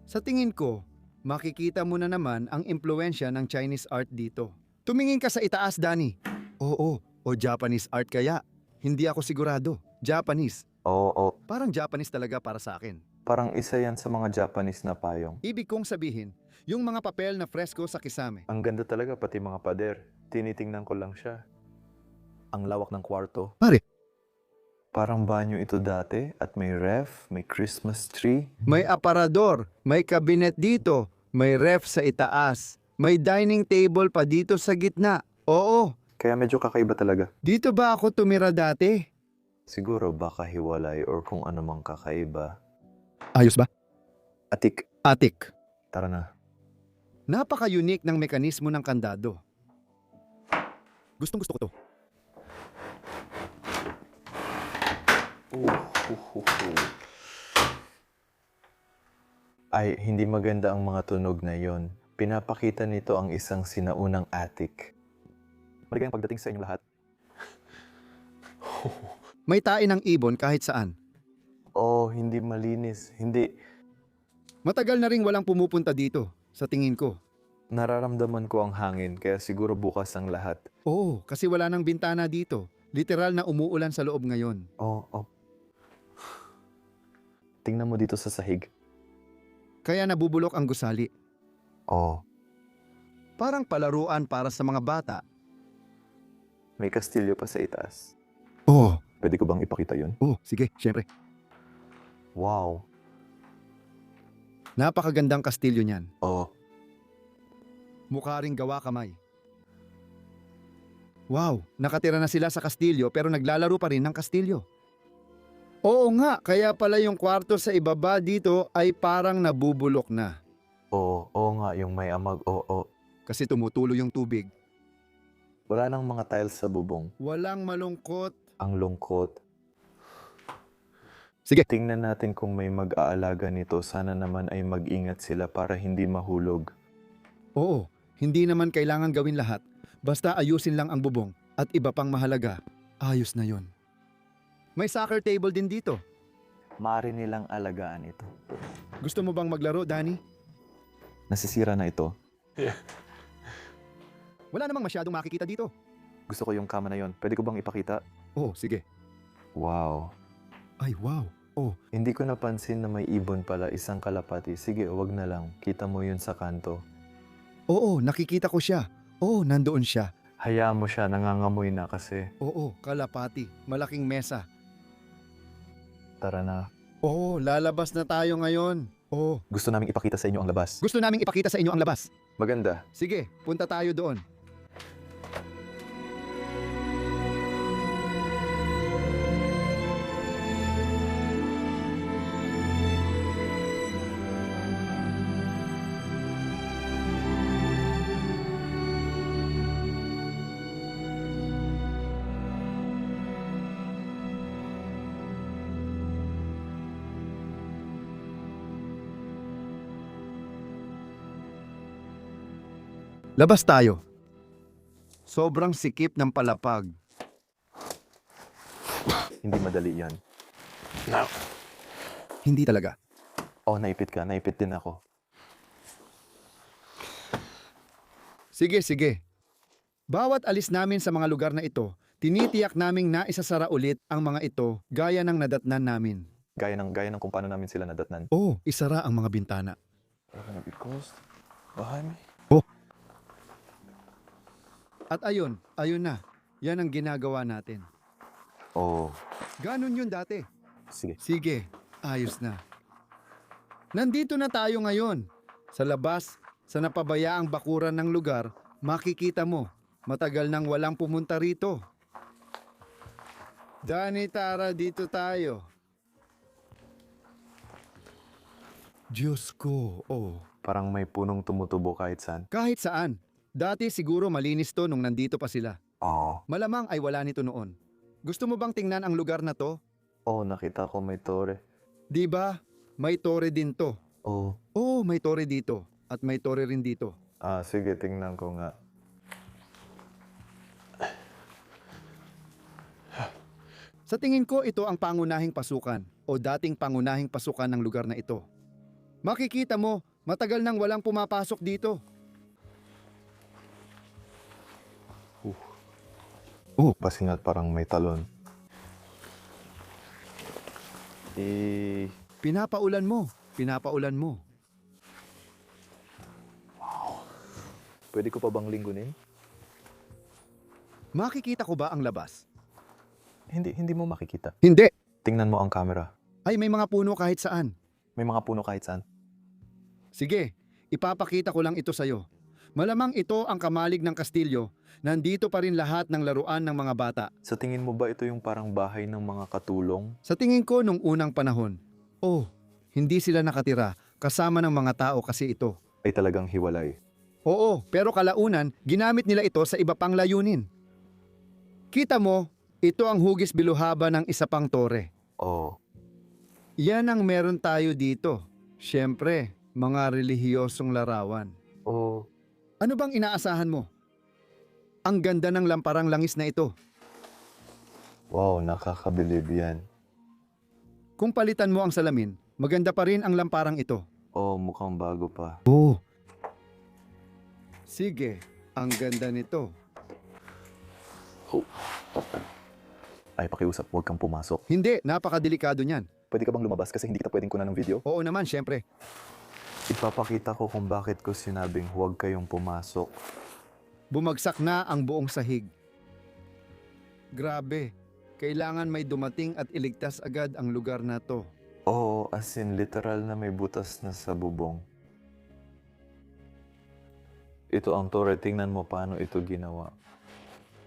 Sa tingin ko, makikita mo na naman ang impluensya ng Chinese art dito. Tumingin ka sa itaas, Danny. Oo, o Japanese art kaya. Hindi ako sigurado. Japanese. Oo, Parang Japanese talaga para sa akin. parang isa yan sa mga Japanese na payong. Ibig kong sabihin, yung mga papel na fresco sa kisame. Ang ganda talaga pati mga pader. Tinitingnan ko lang siya. Ang lawak ng kwarto. Pare. Parang banyo ito dati at may ref, may Christmas tree. May aparador, may cabinet dito, may ref sa itaas, may dining table pa dito sa gitna. Oo, Kaya medyo kakaiba talaga. dito ba ako tumira dati? Siguro baka hiwalay or kung ano mang kakaiba. Ayos ba? Atik, Atik. tara na. Napaka-unique ng mekanismo ng kandado. Gustong gusto ko to. Ay, hindi maganda ang mga tunog na yon. Pinapakita nito ang isang sinaunang attic. Maligayang pagdating sa inyong lahat. May tae ng ibon kahit saan. Oh, hindi malinis. Hindi. Matagal na ring walang pumupunta dito, sa tingin ko. Nararamdaman ko ang hangin, kaya siguro bukas ang lahat. Oo, kasi wala nang bintana dito. Literal na umuulan sa loob ngayon. Oh. Tingnan mo dito sa sahig. Kaya nabubulok ang gusali. Oh, Parang palaruan para sa mga bata. may kastilyo pa sa itaas. Oo, Pwede ko bang ipakita yun? sige, syempre. Wow. Napakagandang kastilyo niyan. Oo. Mukha ring gawa kamay. Wow, nakatira na sila sa kastilyo pero naglalaro pa rin ng kastilyo. Oo nga, kaya pala yung kwarto sa ibaba dito ay parang nabubulok na. Oo nga, yung may amag, oo. Kasi tumutulo yung tubig. Wala nang mga tiles sa bubong. Walang malungkot. Ang lungkot. Sige. Tingnan natin kung may mag-aalaga nito. Sana naman ay mag-ingat sila para hindi mahulog. Oo, hindi naman kailangan gawin lahat. Basta ayusin lang ang bubong at iba pang mahalaga, ayos na yon. May soccer table din dito. Maaari nilang alagaan ito. Gusto mo bang maglaro, Danny? Nasisira na ito. Wala namang masyadong makikita dito. Gusto ko yung kama na yon. Pwede ko bang ipakita? Oh, sige. Wow. Ay, wow. Oh, Hindi ko napansin na may ibon pala, isang kalapati. Sige, wag na lang. Kita mo yun sa kanto. oo, nakikita ko siya. Oo, nandoon siya. Hayaan mo siya, nangangamoy na kasi. Oo, kalapati. Malaking mesa. Tara na. Oo, lalabas na tayo ngayon. Oo, Gusto naming ipakita sa inyo ang labas. gusto naming ipakita sa inyo ang labas. Maganda. Sige, punta tayo doon. Labas tayo. Sobrang sikip ng palapag. Hindi madali yan. Hindi talaga. Oh, naipit ka. Naipit din ako. Sige, sige. Bawat alis namin sa mga lugar na ito, tinitiyak naming naisasara ulit ang mga ito gaya ng nadatnan namin. Gaya ng kung paano namin sila nadatnan. Oo, isara ang mga bintana. Behind me? At ayun na. Yan ang ginagawa natin. Oh, Ganon yun dati. sige. Sige, ayos na. Nandito na tayo ngayon. Sa labas, sa napabayaang bakuran ng lugar, makikita mo, matagal nang walang pumunta rito. Danny, tara, dito tayo. Diyos ko, oh. Parang may punong tumutubo kahit saan. Kahit saan. Dati siguro malinis to nung nandito pa sila. Oh. Malamang ay wala nito noon. Gusto mo bang tingnan ang lugar na to? Oh, nakita ko may tore. Di ba? May tore din to. Oh. Oo, may tore dito. At may tore rin dito. Sige, tingnan ko nga. Sa tingin ko, ito ang pangunahing pasukan o dating pangunahing pasukan ng lugar na ito. Makikita mo, matagal nang walang pumapasok dito. Pasingat parang may talon. Pinapaulan mo. Pinapaulan mo. Pwede ko pa bang linggunin? Makikita ko ba ang labas? Hindi mo makikita. Hindi. Tingnan mo ang camera. Ay, may mga puno kahit saan. May mga puno kahit saan. Sige, ipapakita ko lang ito sa'yo. Malamang ito ang kamalig ng kastilyo. Nandito pa rin lahat ng laruan ng mga bata. Sa tingin mo ba ito yung parang bahay ng mga katulong? Sa tingin ko nung unang panahon, hindi sila nakatira kasama ng mga tao kasi ito. Ay talagang hiwalay. Oo, pero kalaunan, ginamit nila ito sa iba pang layunin. Kita mo, ito ang hugis biluhaba ng isa pang tore. Oh, Yan ang meron tayo dito. Siyempre, mga relihiyosong larawan. oh. Ano bang inaasahan mo? Ang ganda ng lamparang langis na ito. Wow, nakakabilib yan. Kung palitan mo ang salamin, maganda pa rin ang lamparang ito. Oh, mukhang bago pa. Oo. Sige, ang ganda nito. Ay, pakiusap, huwag kang pumasok. Hindi, napakadelikado niyan. Pwede ka bang lumabas kasi hindi kita pwedeng kunan ng video? Oo naman, siyempre. Ipapakita ko kung bakit ko sinabing huwag kayong pumasok. Bumagsak na ang buong sahig. Grabe, kailangan may dumating at iligtas agad ang lugar na to. Oo, as in literal na may butas na sa bubong. Ito ang tore, tingnan mo paano ito ginawa.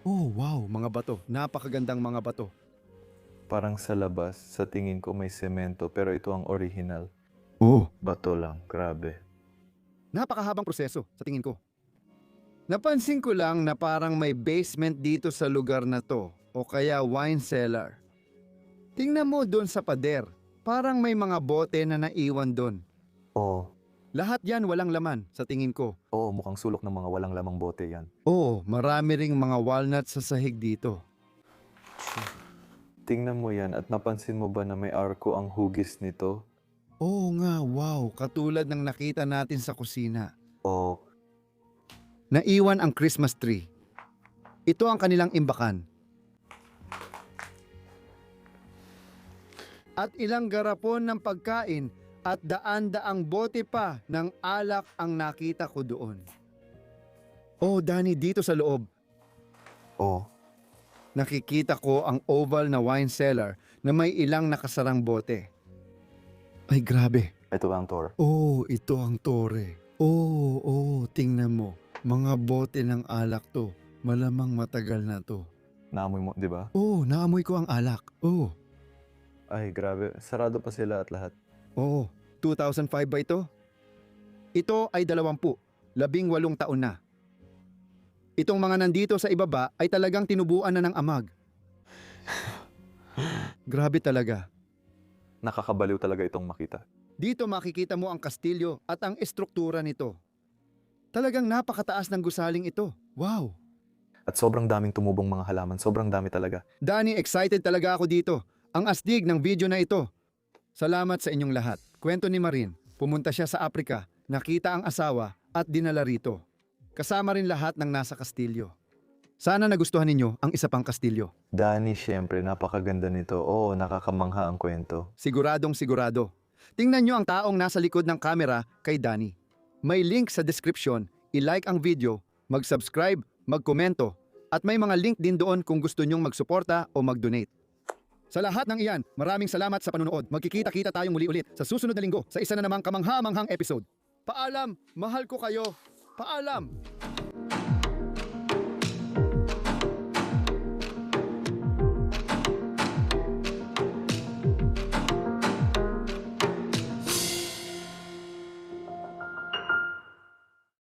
Oh, wow, mga bato. Napakagandang mga bato. Parang sa labas, sa tingin ko may semento, pero ito ang original. Oh, Bato lang, grabe. napakahabang proseso sa tingin ko. Napansin ko lang na parang may basement dito sa lugar na to o kaya wine cellar. Tingnan mo doon sa pader. Parang may mga bote na naiwan doon. Oo, Lahat yan walang laman sa tingin ko. oo, mukhang sulok ng mga walang lamang bote yan. Oo, marami ring mga walnut sa sahig dito. Tingnan mo yan at napansin mo ba na may arko ang hugis nito? Oo nga, wow, katulad ng nakita natin sa kusina. O Naiwan ang Christmas tree. Ito ang kanilang imbakan. At ilang garapon ng pagkain at daan-daang bote pa ng alak ang nakita ko doon. Oh, Danny, dito sa loob, o nakikita ko ang oval na wine cellar na may ilang nakasarang bote. Ay, grabe. ito ang tor. Oh, ito ang tore. Oh, tingnan mo. Mga bote ng alak to. Malamang matagal na to. Naamoy mo, di ba? Oh, naamoy ko ang alak. Oh, Ay, grabe. Sarado pa sila at lahat. 2005 ba ito? Ito ay 20, 18 taon na. Itong mga nandito sa ibaba ay talagang tinubuan na ng amag. Grabe talaga. Nakakabaliw talaga itong makita. Dito makikita mo ang kastilyo at ang estruktura nito. Talagang napakataas ng gusaling ito. Wow! At sobrang daming tumubong mga halaman. Sobrang dami talaga. Danny, excited talaga ako dito. Ang astig ng video na ito. Salamat sa inyong lahat. Kwento ni Marin, pumunta siya sa Africa, nakita ang asawa at dinala rito. Kasama rin lahat ng nasa kastilyo. Sana nagustuhan ninyo ang isa pang kastilyo. Danny, syempre, napakaganda nito. Oo, nakakamangha ang kwento. Siguradong sigurado. Tingnan nyo ang taong nasa likod ng kamera kay Danny. May link sa description, i-like ang video, mag-subscribe, mag-komento, at may mga link din doon kung gusto nyong magsuporta o mag-donate. Sa lahat ng iyan, maraming salamat sa panunood. Magkikita-kita tayong muli ulit sa susunod na linggo sa isa na namang kamangha-manghang episode. Paalam, mahal ko kayo. Paalam!